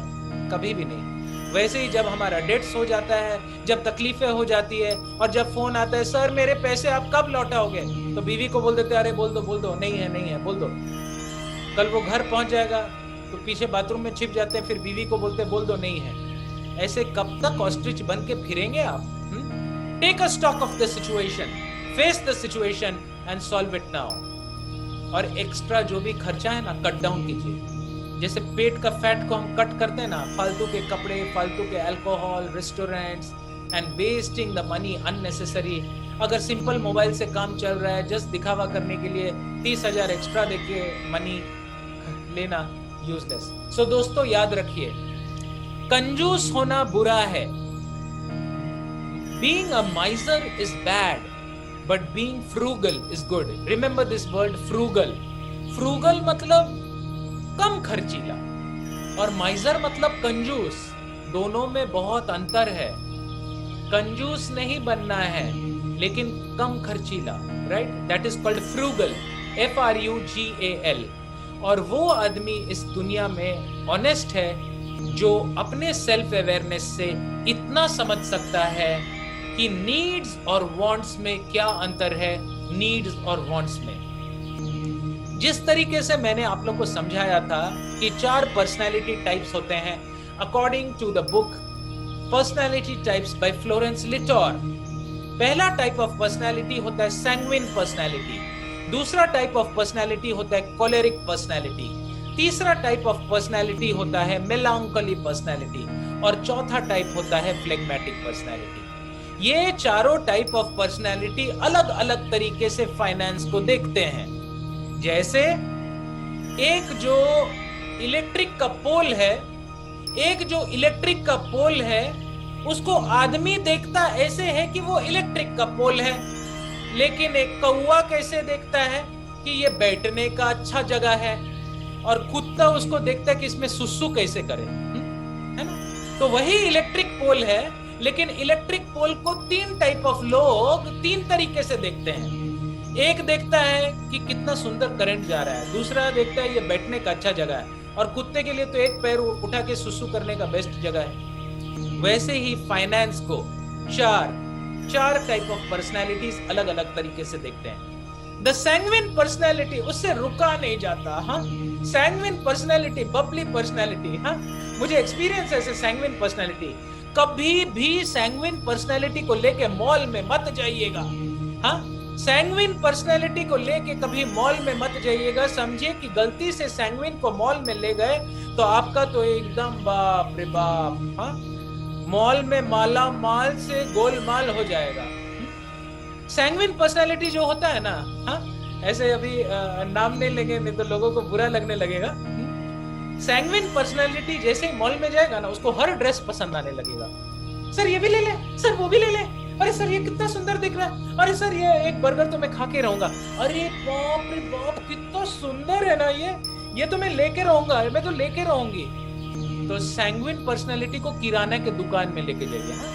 कभी भी नहीं। वैसे ही जब हमारा डेट्स हो जाता है, जब तकलीफें हो जाती है और जब फोन आता है, सर मेरे पैसे आप कब लौटाओगे, तो बीवी को बोल देते, अरे बोल दो, नहीं है, बोल दो। कल वो घर पहुंच जाएगा तो पीछे बाथरूम में छिप जाते हैं, फिर बीवी को बोलते बोल दो नहीं है। ऐसे कब तक ऑस्ट्रिच बन के फिरेंगे आप? Take a stock of the situation, face the situation and solve it now. और एक्स्ट्रा जो भी खर्चा है ना, कट डाउन कीजिए। जैसे पेट का फैट को हम कट करते हैं ना, फालतू के कपड़े, फालतू के alcohol, restaurants and wasting the money unnecessary. अगर सिंपल मोबाइल से काम चल रहा है, जस्ट दिखावा करने के लिए 30,000 एक्स्ट्रा देके मनी लेना यूजलेस। सो दोस्तों याद रखिए, कंजूस होना बुरा है। Being a माइजर is bad but being frugal is good. Remember this word, frugal. Frugal मतलब कम खर्चीला और माइजर मतलब कंजूस। दोनों में बहुत अंतर है। कंजूस नहीं बनना है लेकिन कम खर्चीला, right? That is called frugal, FRUGAL। और वो आदमी इस दुनिया में ऑनेस्ट है जो अपने सेल्फ अवेयरनेस से इतना समझ सकता है कि नीड्स और वांट्स में क्या अंतर है, नीड्स और वांट्स में। जिस तरीके से मैंने आप लोग को समझाया था कि 4 पर्सनैलिटी टाइप्स होते हैं according to the book personality types by Florence Littauer. पहला टाइप ऑफ पर्सनैलिटी होता है सैंग्विन पर्सनैलिटी, दूसरा टाइप ऑफ पर्सनैलिटी होता है कोलेरिक पर्सनैलिटी, तीसरा टाइप ऑफ पर्सनैलिटी होता है मेलांकोली पर्सनैलिटी और चौथा टाइप होता है फ्लेगमैटिक पर्सनैलिटी। ये चारों टाइप ऑफ पर्सनैलिटी अलग अलग तरीके से फाइनेंस को देखते हैं। जैसे एक जो इलेक्ट्रिक का पोल है, उसको आदमी देखता ऐसे है कि वो इलेक्ट्रिक का पोल है, लेकिन एक कौवा कैसे देखता है कि ये बैठने का अच्छा जगह है, और कुत्ता उसको देखता है कि इसमें सुसु कैसे करे, है ना? तो वही इलेक्ट्रिक पोल है, लेकिन इलेक्ट्रिक पोल को 3 टाइप ऑफ लोग 3 तरीके से देखते हैं। एक देखता है कि कितना सुंदर करंट जा रहा है, दूसरा देखता है ये बैठने का अच्छा जगह है, और कुत्ते के लिए तो एक पैर उठा के सुसु करने का बेस्ट जगह है। वैसे ही फाइनेंस को 4 टाइप ऑफ पर्सनालिटीज अलग अलग तरीके से देखते हैं। द सैंग्विन पर्सनैलिटी, उससे रुका नहीं जाता। हाँ, सैंग्विन पर्सनैलिटी, बबली पर्सनैलिटी। हाँ, मुझे एक्सपीरियंस है ऐसे सैंग्विन पर्सनैलिटी। कभी भी सैंग्विन पर्सनैलिटी को लेके मॉल में मत जाइएगा। हाँ, सैंग्विन पर्सनैलिटी को लेके कभी मॉल में मत जाइएगा। समझिए कि गलती से सैंग्विन को मॉल में ले गए तो आपका तो एकदम बाप रे बाप, हाँ, मॉल में माला माल से गोलमाल हो जाएगा। सैंग्विन पर्सनैलिटी जो होता है ना, हाँ, ऐसे अभी नाम नहीं लेंगे, नहीं तो लोगों को बुरा लगने लगेगा। सैंग्विन पर्सनैलिटी जैसे ही मॉल में जाएगा ना, उसको हर ड्रेस पसंद आने लगेगा। सर ये भी ले ले, सर वो भी ले ले, अरे सर ये कितना सुंदर दिख रहा है, अरे सर ये एक बर्गर तो मैं खा के रहूंगा, अरे बाप रे बाप कितना सुंदर है ना ये तो मैं लेके रहूंगा, मैं तो लेके रहूंगी। तो सैंग्विन पर्सनैलिटी को किराना के दुकान में लेके जाइए। हाँ,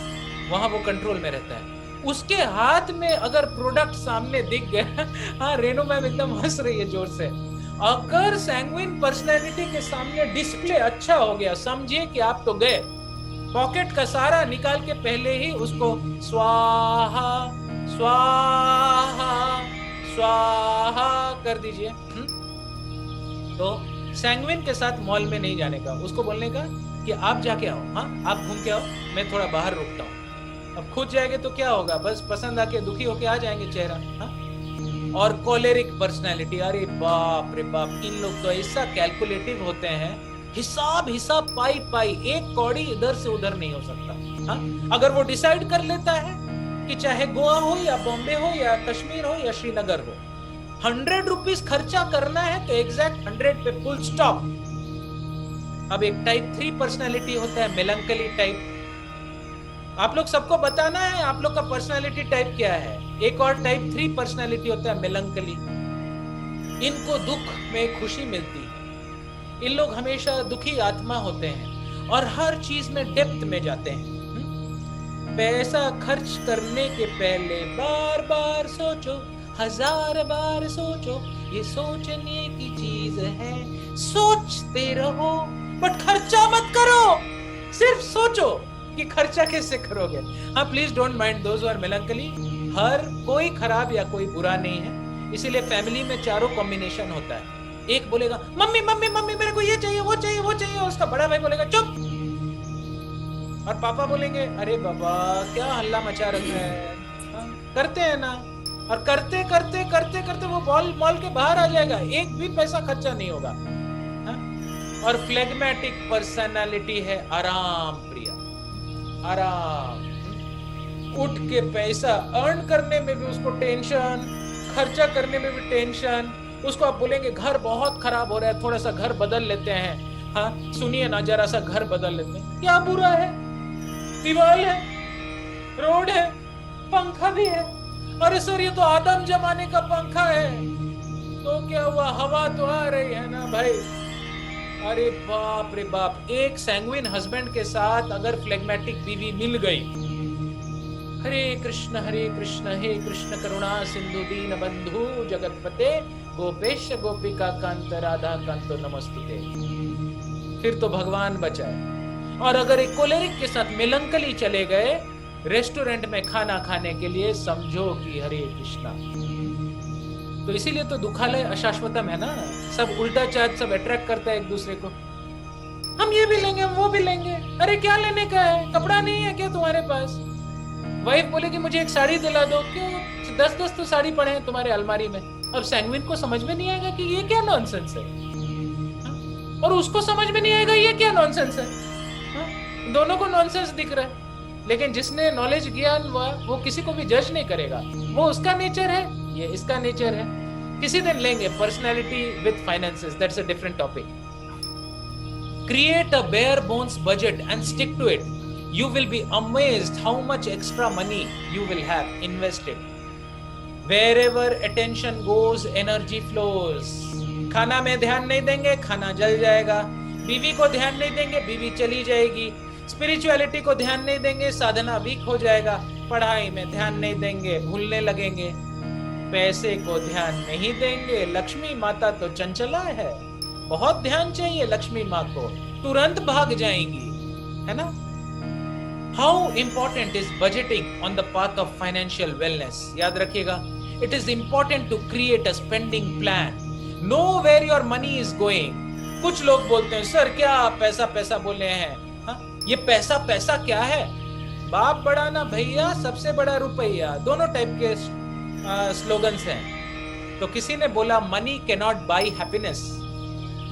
वहां वो कंट्रोल में रहता है। उसके हाथ में अगर प्रोडक्ट सामने दिख गया, हाँ रेनू मैम एकदम हंस रही है जोर से, अगर सैंग्विन पर्सनैलिटी के सामने डिस्प्ले अच्छा हो गया, समझिए कि आप तो गए। पॉकेट का सारा निकाल के पहले ही उसको स्वाहा स्वाहा स्वाहा कर दीजिए। तो सैंग्विन के साथ मॉल में नहीं जाने का, उसको बोलने का कि आप जाके आओ, हाँ आप घूम के आओ, मैं थोड़ा बाहर रुकता हूँ। अब खुद जाएंगे तो क्या होगा, बस पसंद आके दुखी होके आ जाएंगे चेहरा। हाँ, और कोलेरिक पर्सनैलिटी, अरे बाप रे बाप, इन लोग तो ऐसा कैलकुलेटिव होते हैं, हिसाब हिसाब पाई पाई, एक कौड़ी इधर से उधर नहीं हो सकता। हाँ, अगर वो डिसाइड कर लेता है कि चाहे गोवा हो या बॉम्बे हो या कश्मीर हो या श्रीनगर हो, 100 रुपीज खर्चा करना है तो एग्जैक्ट 100 पे फुल स्टॉप। अब एक टाइप 3 पर्सनैलिटी होता है, मेलंकली टाइप। आप लोग सबको बताना है आप लोग का पर्सनैलिटी टाइप क्या है। एक और टाइप 3 पर्सनैलिटी होता है, मेलंकली। इनको दुख में खुशी मिलती है, इन लोग हमेशा दुखी आत्मा होते हैं और हर चीज में डेप्थ में जाते हैं। पैसा खर्च करने के पहले बार बार सोचो, 1000 बार सोचो, ये सोचने की चीज है, सोचते रहो बट खर्चा मत करो, सिर्फ सोचो कि खर्चा कैसे करोगे। हाँ, please don't mind those who are melancholy. हर कोई खराब या कोई बुरा नहीं है, इसीलिए फैमिली में चारों कॉम्बिनेशन होता है। एक बोलेगा मम्मी मम्मी मम्मी मेरे को ये चाहिए वो चाहिए वो चाहिए, उसका बड़ा भाई बोलेगा चुप, और पापा बोलेंगे अरे बाबा क्या हल्ला मचा रखा है। हाँ, करते हैं ना, और करते करते करते करते वो मॉल के बाहर आ जाएगा, एक भी पैसा खर्चा नहीं होगा। हाँ? और फ्लेगमेटिक पर्सनालिटी है आराम प्रिया, आराम। उठ के पैसा अर्न करने में भी उसको टेंशन, खर्चा करने में भी टेंशन। उसको आप बोलेंगे घर बहुत खराब हो रहा है, थोड़ा सा घर बदल लेते हैं, हाँ सुनिए ना जरा सा घर बदल लेते हैं, क्या बुरा है, दीवार है, रोड है, पंखा भी है, अरे सर ये तो आदम जमाने का पंखा है, तो क्या हुआ, हवा तो आ रही है ना भाई। अरे बाप रे बाप, एक सैंग्विन हस्बैंड के साथ अगर फ्लेगमेटिक बीवी मिल गई, हरे कृष्ण हे कृष्ण करुणा सिंधु दीन बंधु जगतपते गोपेश गोपिका कांत राधा कांतो नमस्तुते, फिर तो भगवान बचाए। और अगर एक कोलेरिक के साथ मेलंकली चले गए रेस्टोरेंट में खाना खाने के लिए, समझो कि हरे कृष्णा। तो इसीलिए तो दुखालय अशाश्वतम है ना, सब उल्टा चार्ज, सब अट्रैक्ट करता है एक दूसरे को। हम ये भी लेंगे, हम वो भी लेंगे, अरे क्या लेने का है, कपड़ा नहीं है क्या तुम्हारे पास। वाइफ बोलेगी मुझे एक साड़ी दिला दो, क्यों 10-10 तो साड़ी पड़े हैं तुम्हारे अलमारी में। अब सैंग्विन को समझ में नहीं आएगा कि ये क्या नॉनसेंस है, और उसको समझ में नहीं आएगा ये क्या नॉनसेंस है। दोनों को नॉनसेंस दिख रहा है, लेकिन जिसने नॉलेज ज्ञान हुआ वो किसी को भी जज नहीं करेगा, वो उसका नेचर है, ये इसका नेचर है। किसी दिन लेंगे personality with finances, that's a different topic. Create a bare bones budget and stick to it, you will be amazed how much extra money you will have invested. Wherever attention goes, energy flows. खाना में ध्यान नहीं देंगे, खाना जल जाएगा। बीवी को ध्यान नहीं देंगे, बीवी चली जाएगी। स्पिरिचुअलिटी को ध्यान नहीं देंगे, साधना वीक हो जाएगा। पढ़ाई में ध्यान नहीं देंगे, भूलने लगेंगे। पैसे को ध्यान नहीं देंगे, लक्ष्मी माता तो चंचला है, बहुत ध्यान चाहिए लक्ष्मी माँ को, तुरंत भाग जाएंगी, है ना। How important is budgeting on the path of financial wellness? याद रखिएगा, It is important to create a spending plan. Know where your money is going. कुछ लोग बोलते हैं सर क्या पैसा पैसा बोले हैं, हाँ? ये पैसा पैसा क्या है? बाप बड़ा ना भैया, सबसे बड़ा रुपया, दोनों टाइप के स्लोगन्स हैं। तो किसी ने बोला money cannot by happiness,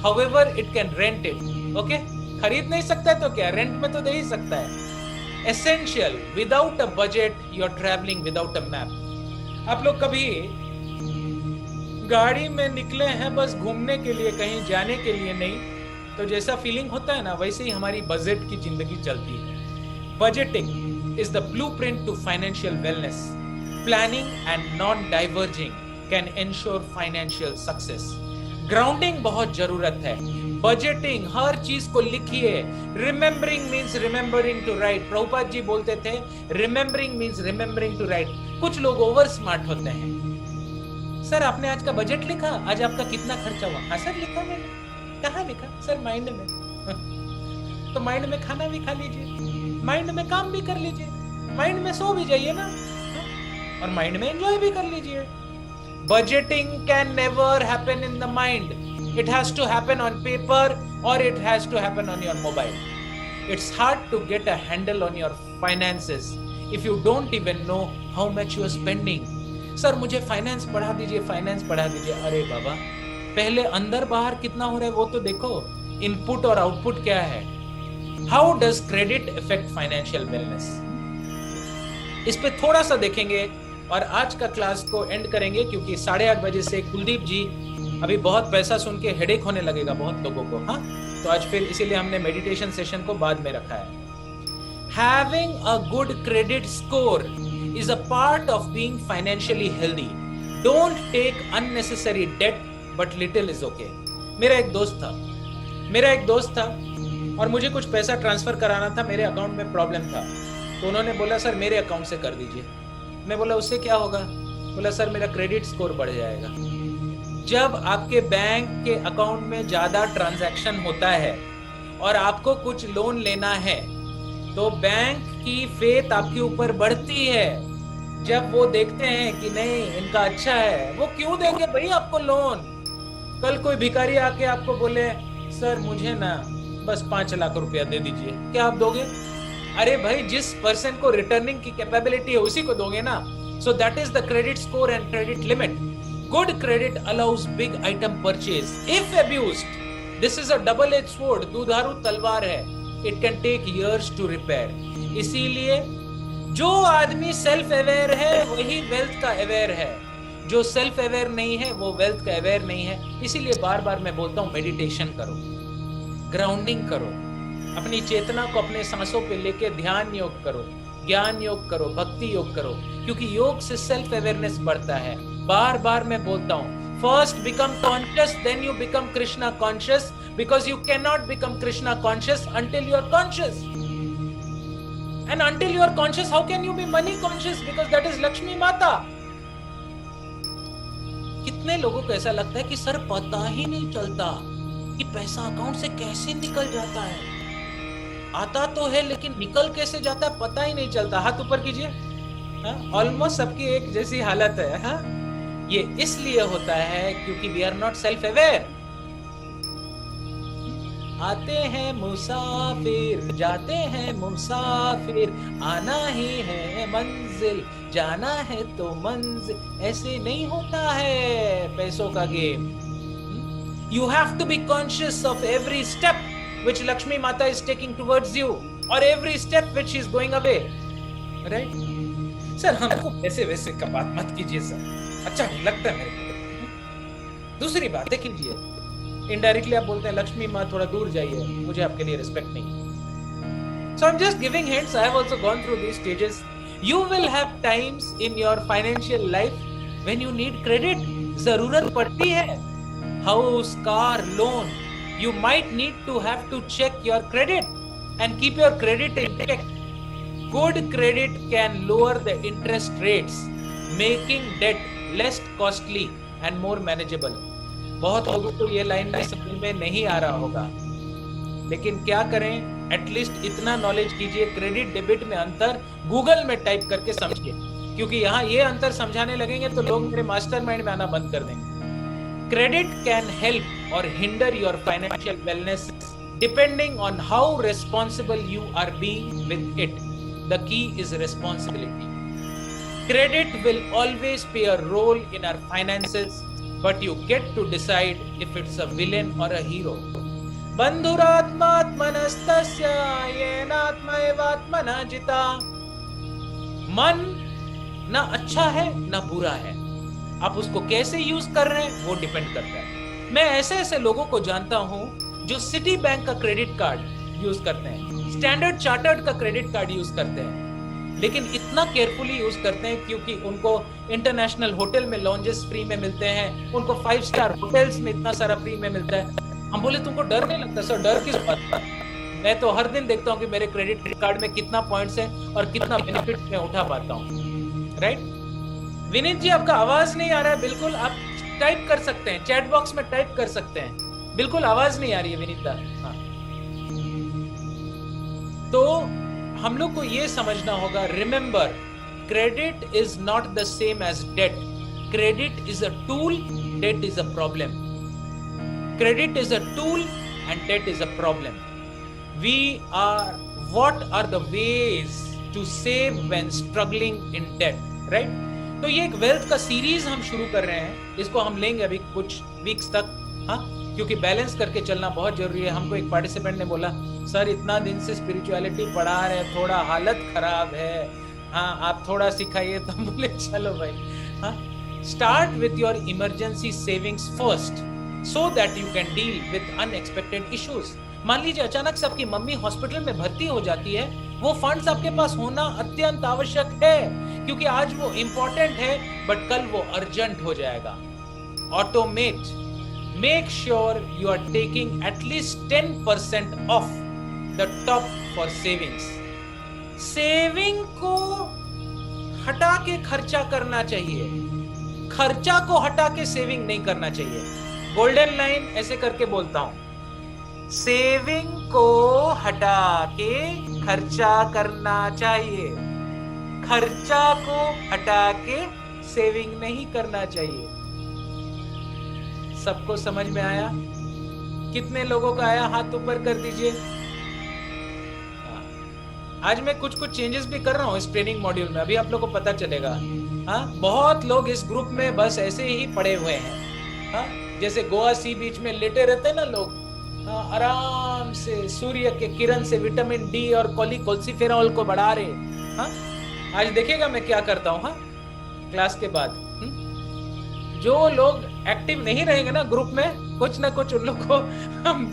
however it can rent it. Okay, खरीद नहीं सकता है तो क्या, रेंट में तो दे ही सकता है। Essential, without a budget you are travelling without a map. आप लोग कभी गाड़ी में निकले हैं बस घूमने के लिए, कहीं जाने के लिए नहीं, तो जैसा फीलिंग होता है ना वैसे ही हमारी बजट की जिंदगी चलती है। Budgeting is the blueprint to financial wellness. Planning and non diverging can ensure financial success. Grounding बहुत जरूरत है। बजटिंग, हर चीज को लिखिए। Remembering means remembering to write. Prabhupada ji बोलते थे remembering means remembering to write. कुछ लोग ओवर स्मार्ट होते हैं। सर आपने आज का बजट लिखा, आज आपका कितना खर्चा हुआ? हाँ सर लिखा मैंने। कहाँ लिखा? सर माइंड में। तो माइंड में खाना भी खा लीजिए, माइंड में काम भी कर लीजिए, माइंड में सो भी जाइए ना, और माइंड में एंजॉय भी कर लीजिए। Budgeting can never happen in the mind. It has to happen on paper or it has to happen on your mobile. It's hard to get a handle on your finances if you don't even know how much you are spending. Sir मुझे finance पढ़ा दीजिए, finance पढ़ा दीजिए। अरे बाबा, पहले अंदर बाहर कितना हो रहा है वो तो देखो, इनपुट और आउटपुट क्या है। How does credit affect financial wellness? इस पे थोड़ा सा देखेंगे और आज का क्लास को एंड करेंगे, क्योंकि 8:30 बजे से कुलदीप जी अभी बहुत पैसा सुन के हेडेक होने लगेगा बहुत लोगों को, हाँ? तो आज फिर इसीलिए हमने मेडिटेशन सेशन को बाद में रखा है। Having a good credit score is a part of being financially healthy. Don't take unnecessary debt, but little is okay. मेरा एक दोस्त था और मुझे कुछ पैसा ट्रांसफर कराना था, मेरे अकाउंट में प्रॉब्लम था, तो उन्होंने बोला सर मेरे अकाउंट से कर दीजिए। मैं बोला उससे क्या होगा? बोला सर मेरा क्रेडिट स्कोर बढ़ जाएगा। जब आपके बैंक के अकाउंट में ज्यादा ट्रांजैक्शन होता है और आपको कुछ लोन लेना है तो बैंक की फेथ आपके ऊपर बढ़ती है। जब वो देखते हैं कि नहीं इनका अच्छा है, वो क्यों देंगे भाई आपको लोन? कल कोई भिखारी आके आपको बोले सर मुझे ना बस 5 लाख रुपया दे दीजिए, क्या आप दोगे? अरे भाई जिस पर्सन को रिटर्निंग की कैपेबिलिटी है उसी को दोगे ना। So that is the credit score and credit limit. Good credit allows big item purchase if abused. This is a double edge sword, दुधारू तलवार है। It can take years to repair. इसीलिए जो आदमी सेल्फ अवेयर है वही wealth का aware है, जो सेल्फ अवेयर नहीं है वो वेल्थ का अवेयर नहीं है। इसीलिए बार बार मैं बोलता हूं मेडिटेशन करो, ग्राउंडिंग करो, अपनी चेतना को अपने सांसों पे लेके ध्यान योग करो, ज्ञान योग करो, भक्ति योग करो, क्योंकि योग से सेल्फ अवेयरनेस बढ़ता है। बार बार मैं बोलता हूँ first become conscious then you become Krishna conscious, because you can not become Krishna conscious until you are conscious, and until you are conscious how can you be money conscious, because that is Lakshmi माता। कितने लोगों को ऐसा लगता है कि sir पता ही नहीं चलता कि पैसा अकाउंट से कैसे निकल जाता है, आता तो है लेकिन निकल कैसे जाता है पता ही नहीं चलता। हाथ ऊपर कीजिए। ऑलमोस्ट सबकी एक जैसी हालत है। हाँ, ये इसलिए होता है क्योंकि we are not self aware. आते हैं मुसाफिर, जाते हैं मुसाफिर, आना ही है मंजिल, जाना है तो मंजिल। ऐसे नहीं होता है पैसों का game. You have to be conscious of every step which Lakshmi Mata is taking towards you, or every step which she is going away, right? Sir हमको वैसे वैसे का बात मत कीजिए सर, अच्छा नहीं लगता मेरे को। दूसरी बातें कीजिए। इनडायरेक्टली आप बोलते हैं लक्ष्मी माँ थोड़ा दूर जाइए, मुझे आपके लिए रिस्पेक्ट नहीं। So I'm just giving hints. I have also gone through these stages. You will have times in your financial life when you need credit. जरूरत पड़ती है। House, car, loan. You might need to have to check your credit and keep your credit in check. Good credit can lower the interest rates, making debt less costly and more manageable. बहुत लोगों को ये line में समझ में नहीं आ रहा होगा, लेकिन क्या करें, एटलीस्ट इतना नॉलेज कीजिए, क्रेडिट डेबिट में अंतर गूगल में टाइप करके समझिए। क्योंकि यहाँ ये अंतर समझाने लगेंगे तो लोग मेरे मास्टरमाइंड में आना बंद कर देंगे। Credit can help or hinder your financial wellness depending on how responsible you are being with it. The key is responsibility. Credit will always play a role in our finances, but you get to decide if it's a villain or a hero. बंधुरात्मात्मनस्तस्य येनात्मैवात्मना जिता। मन ना अच्छा है ना बुरा है, आप उसको कैसे यूज कर रहे हैं वो डिपेंड करता है। मैं ऐसे ऐसे लोगों को जानता हूं जो सिटी बैंक का क्रेडिट कार्ड यूज करते हैं, स्टैंडर्ड चार्टर्ड का क्रेडिट कार्ड यूज करते हैं, लेकिन इतना केयरफुली यूज करते हैं क्योंकि उनको इंटरनेशनल होटल में लॉन्जेस फ्री में मिलते हैं, उनको 5 स्टार होटल्स में इतना सारा फ्री में मिलता है। हम बोले तुमको डर नहीं लगता? सर डर किस बात का? मैं तो हर दिन देखता हूँ कि मेरे क्रेडिट कार्ड में कितना पॉइंट्स है और कितना बेनिफिट मैं उठा पाता हूँ। राइट विनीत जी, आपका आवाज नहीं आ रहा है। बिल्कुल आप टाइप कर सकते हैं, चैट बॉक्स में टाइप कर सकते हैं। बिल्कुल आवाज नहीं आ रही है विनीता। हाँ, तो हम लोग को ये समझना होगा, remember credit is not the same as debt. Credit is a tool, debt is a problem. Credit is a tool and debt is a problem. What are the ways to save when struggling in debt, right? तो ये एक wealth का series हम शुरू कर रहे हैं, इसको हम लेंगे अभी कुछ वीक्स तक। हाँ, क्योंकि बैलेंस करके चलना बहुत जरूरी है। हमको एक पार्टिसिपेंट ने बोला, सर इतना दिन से स्पिरिचुअलिटी पढ़ा रहे हैं, थोड़ा हालत खराब है, हाँ आप थोड़ा सिखाइए। तो हम बोले चलो भाई, हाँ, start with your emergency savings first so that you can deal with unexpected issues. मान लीजिए अचानक से आपकी मम्मी हॉस्पिटल में भर्ती हो जाती है, वो फंड्स आपके पास होना अत्यंत आवश्यक है, क्योंकि आज वो इंपॉर्टेंट है बट कल वो अर्जेंट हो जाएगा। Automate, make sure you are taking at least 10% of the top for savings. Saving को हटा के खर्चा करना चाहिए, खर्चा को हटा के सेविंग नहीं करना चाहिए। गोल्डन लाइन ऐसे करके बोलता हूं, सेविंग को हटा के खर्चा करना चाहिए, खर्चा को हटा के सेविंग नहीं करना चाहिए। सबको समझ में आया? कितने लोगों का आया? हाथ ऊपर कर दीजिए। आज मैं कुछ चेंजेस भी कर रहा हूं इस ट्रेनिंग मॉड्यूल में, अभी आप लोगों को पता चलेगा। हाँ, बहुत लोग इस ग्रुप में बस ऐसे ही पड़े हुए हैं। हाँ, जैसे गोवा सी बीच में लेटे रहते हैं ना लोग, हाँ, आराम से सूर्य के किरण से विटामिन डी और कोलिकोल्सिफेरॉल को बढ़ा रहे। हाँ, आज देखिएगा मैं क्या करता हूँ। हाँ, क्लास के बाद जो लोग एक्टिव नहीं रहेंगे ना ग्रुप में, कुछ ना कुछ उन लोग को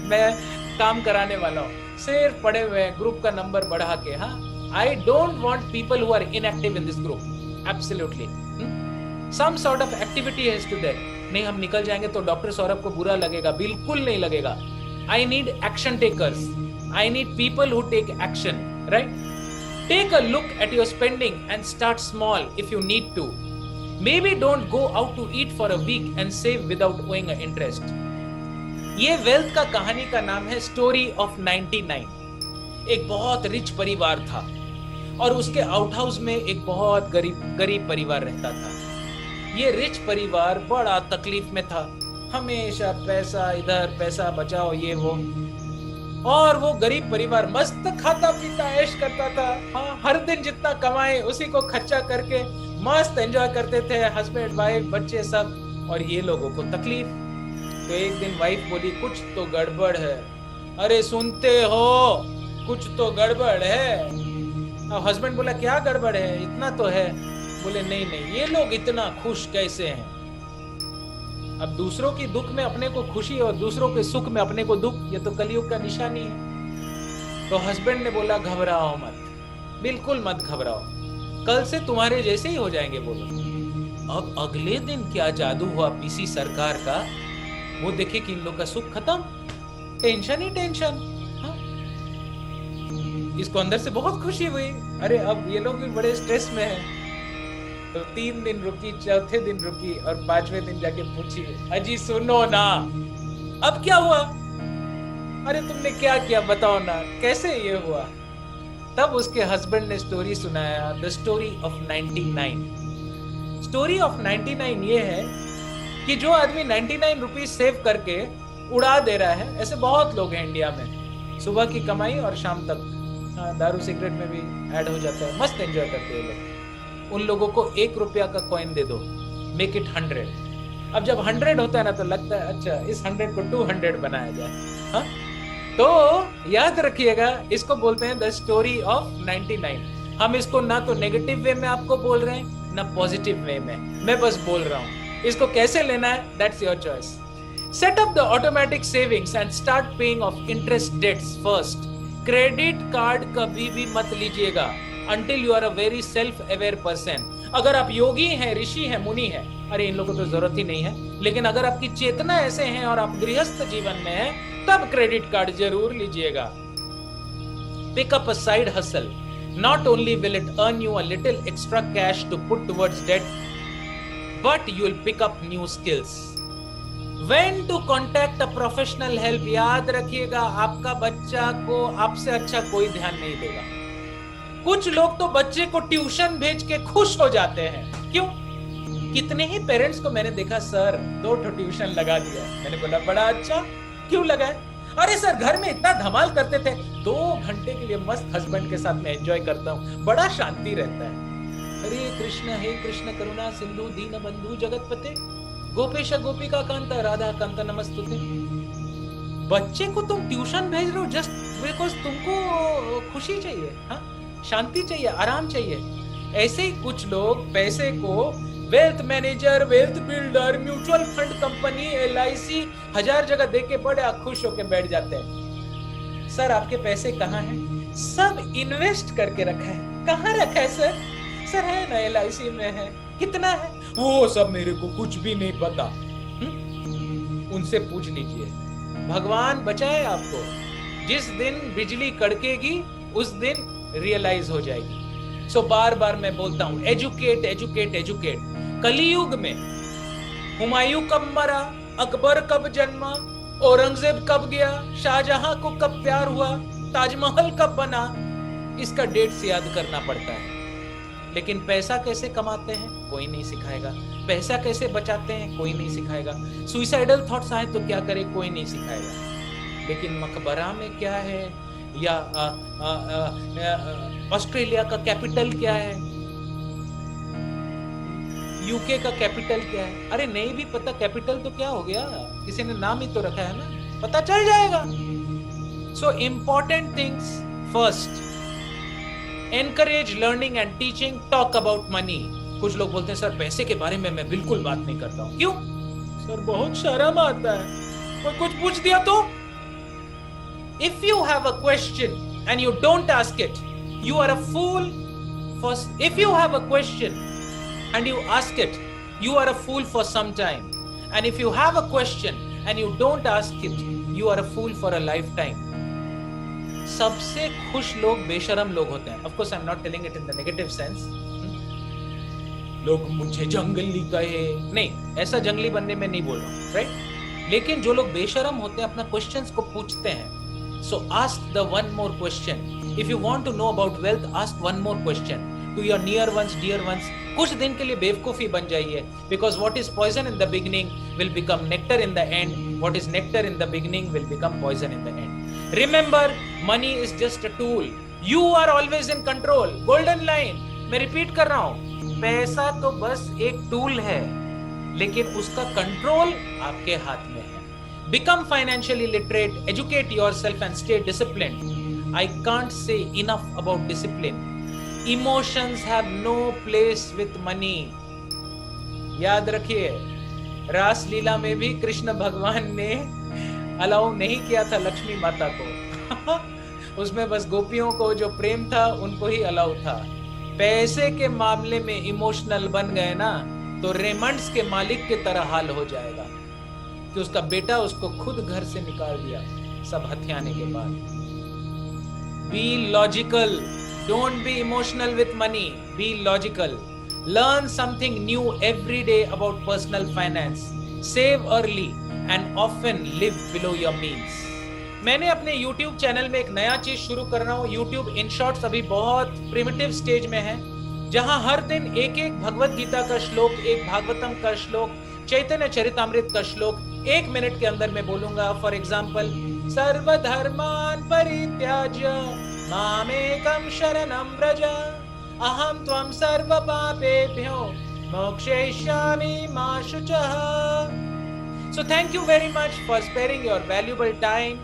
मैं काम कराने वाला हूँ। सिर्फ पड़े हुए हैं, ग्रुप का नंबर बढ़ा के। हाँ, I don't want people who are inactive in this group, absolutely. Some sort of activity has to there. नहीं, हम निकल जाएंगे तो डॉक्टर सौरभ को बुरा लगेगा, बिल्कुल नहीं लगेगा। I need action takers, I need people who take action, right? Take a look at your spending and start small if you need to. Maybe don't go out to eat for a week and save without owing an interest. ये wealth का कहानी का नाम है story of 99। एक बहुत rich परिवार था और उसके आउट हाउस में एक बहुत गरीब परिवार रहता था। ये रिच परिवार बड़ा तकलीफ में था, हमेशा पैसा इधर पैसा बचाओ ये वो, और वो गरीब परिवार मस्त खाता पीता ऐश करता था। हाँ, हर दिन जितना कमाए उसी को खर्चा करके मस्त एंजॉय करते थे, हस्बैंड वाइफ बच्चे सब। और ये लोगों को तकलीफ। तो एक दिन वाइफ बोली कुछ तो गड़बड़ है। अरे सुनते हो, कुछ तो गड़बड़ है। अब हस्बैंड बोला क्या गड़बड़ है, इतना तो है। बोले नहीं नहीं, ये लोग इतना खुश कैसे हैं। अब दूसरों की दुख में अपने को खुशी और दूसरों के सुख में अपने को दुख, ये तो कलयुग का निशानी है। तो हस्बैंड ने बोला घबराओ मत, बिल्कुल मत घबराओ, कल से तुम्हारे जैसे ही हो जाएंगे। बोलो। अब अगले दिन क्या जादू हुआ पीसी सरकार का, वो देखे कि इन लोग का सुख खत्म, टेंशन ही टेंशन। हाँ? इसको अंदर से बहुत खुशी हुई, अरे अब ये लोग भी बड़े स्ट्रेस में हैं। तो 3 दिन रुकी, चौथे दिन रुकी और 5वें दिन जाके पूछी, अजी सुनो ना, अब क्या हुआ? अरे तुमने क्या किया बताओ ना, कैसे ये हुआ? तब उसके हस्बैंड ने स्टोरी सुनाया, the story of 99। Story of 99 ये है कि जो आदमी 99 रुपीज सेव करके उड़ा दे रहा है, ऐसे बहुत लोग हैं इंडिया में। सुबह की कमाई और शाम तक दारू सिगरेट में भी ऐड हो जाता है, मस्त एंजॉय करते हैं लोग। उन लोगों को 1 रुपया का कॉइन दे दो, मेक इट 100। अब जब 100 होता है ना तो लगता है अच्छा इस 100 को 200 बनाया जाए। हाँ, तो याद रखिएगा, इसको बोलते हैं द स्टोरी ऑफ 99। हम इसको ना तो नेगेटिव वे में आपको बोल रहे हैं ना पॉजिटिव वे में, मैं बस बोल रहा हूं। इसको कैसे लेना है, that's your choice. Set up the automatic savings and start paying off interest debts first. Credit card कभी भी मत लीजिएगा until you are a very self aware person। अगर आप योगी हैं, ऋषि हैं, मुनि हैं, अरे इन लोगों को तो जरूरत ही नहीं है, लेकिन अगर आपकी चेतना ऐसे हैं और आप गृहस्थ जीवन में हैं, तब क्रेडिट कार्ड जरूर लीजिएगा। Pick up a side hustle. Not only will it earn you a little extra cash to put towards debt, but you will pick up new skills. When to contact a professional help? याद रखिएगा, आपका बच्चा को आपसे अच्छा कोई ध्यान नहीं देगा। कुछ लोग तो बच्चे को ट्यूशन भेज के खुश हो जाते हैं। क्यों? कितने ही पेरेंट्स को मैंने देखा, सर 2 ट्यूशन लगा दिया। मैंने बोला बड़ा अच्छा, क्यों लगाए? अरे सर घर में इतना धमाल करते थे, 2 घंटे के लिए मस्त हस्बैंड के साथ में एंजॉय करता हूँ, बड़ा शांति रहता है। हरे कृष्ण करुणा सिंधु दीन बंधु जगतपते गोपेश गोपिका कांता राधा कांता नमस्तुते। बच्चे को तुम ट्यूशन भेज रहे हो जस्ट बिकॉज तुमको खुशी चाहिए, हाँ, शांति चाहिए, आराम चाहिए। ऐसे ही कुछ लोग पैसे को wealth manager, wealth builder, mutual fund company, LIC 1000 जगह देके बड़े खुश होके बैठ जाते हैं। सर आपके पैसे कहाँ हैं? सब इन्वेस्ट करके रखा है। कहाँ रखा है सर? सर है ना LIC में है। कितना है? वो सब मेरे को कुछ भी नहीं पता। उनसे पूछ लीजिए। भगवान बचाए आपको। जिस दिन बिजली कड़केगी उस दिन रियलाइज हो जाएगी। सो बार बार मैं बोलता हूं, एजुकेट एजुकेट एजुकेट। कलियुग में हुमायूं कब मरा, अकबर कब जन्मा, औरंगजेब कब गया, शाहजहां को कब प्यार हुआ, ताजमहल कब बना, इसका डेट्स याद करना पड़ता है। लेकिन पैसा कैसे कमाते हैं कोई नहीं सिखाएगा, पैसा कैसे बचाते हैं कोई नहीं सिखाएगा, सुइसाइडल थॉट्स आए तो क्या करे कोई नहीं सिखाएगा। लेकिन मकबरा में क्या है, या ऑस्ट्रेलिया का कैपिटल क्या है, यूके का कैपिटल क्या है, अरे नहीं भी पता कैपिटल तो क्या हो गया, किसी ने नाम ही तो रखा है ना, पता चल जाएगा। So important things first, encourage learning and teaching, talk about money. कुछ लोग बोलते हैं सर पैसे के बारे में मैं बिल्कुल बात नहीं करता हूं। क्यों? सर बहुत शर्म आता है, कोई कुछ पूछ दिया तो। If you have a question and you don't ask it, you are a fool. If you have a question and you ask it, you are a fool for some time. And if you have a question and you don't ask it, you are a fool for a lifetime. सबसे खुश लोग बेशरम लोग होते हैं। Of course, I'm not telling it in the negative sense. लोग मुझे जंगली कहे, नहीं, ऐसा जंगली बनने में नहीं बोल रहा हूँ, राइट? लेकिन जो लोग बेशरम होते हैं अपना क्वेश्चंस को पूछते हैं। So ask the one more question. If you want to know about wealth, ask one more question to your near ones, dear ones. कुछ दिन के लिए बेवकूफी बन जाइए, because what is poison in the beginning will become nectar in the end. What is nectar in the beginning will become poison in the end. Remember, money is just a tool. You are always in control. Golden line. मैं repeat कर रहा हूँ, पैसा तो बस एक tool है, लेकिन उसका कंट्रोल आपके हाथ में है। Become financially literate, educate yourself and stay disciplined. I can't say enough about discipline. Emotions have no place with money. याद रखिए, रास लीला में भी कृष्ण भगवान ने अलाउ नहीं किया था लक्ष्मी माता को। उसमें बस गोपियों को जो प्रेम था उनको ही अलाउ था। पैसे के मामले में इमोशनल बन गए ना तो रेमंड्स के मालिक के तरह हाल हो जाएगा कि उसका बेटा उसको खुद घर से निकाल दिया सब हथियाने के बाद। Be logical, don't be emotional with money, be logical. Learn something new every day about personal finance, save early and often live below your means. मैंने अपने YouTube चैनल में एक नया चीज शुरू कर रहा हूँ। YouTube इन शॉर्ट्स अभी बहुत प्रिमिटिव स्टेज में है, जहां हर दिन एक एक भगवत गीता का श्लोक, एक भागवतम का श्लोक, चैतन्य चरितामृत का श्लोक 1 मिनट के अंदर मैं बोलूंगा। फॉर एग्जाम्पल, सर्वधर्मान् परित्याज्य मामेकं शरणं व्रज, अहं त्वं सर्वपापेभ्यो मोक्षयिष्यामि मा शुचः। So thank you very much for sparing your valuable time.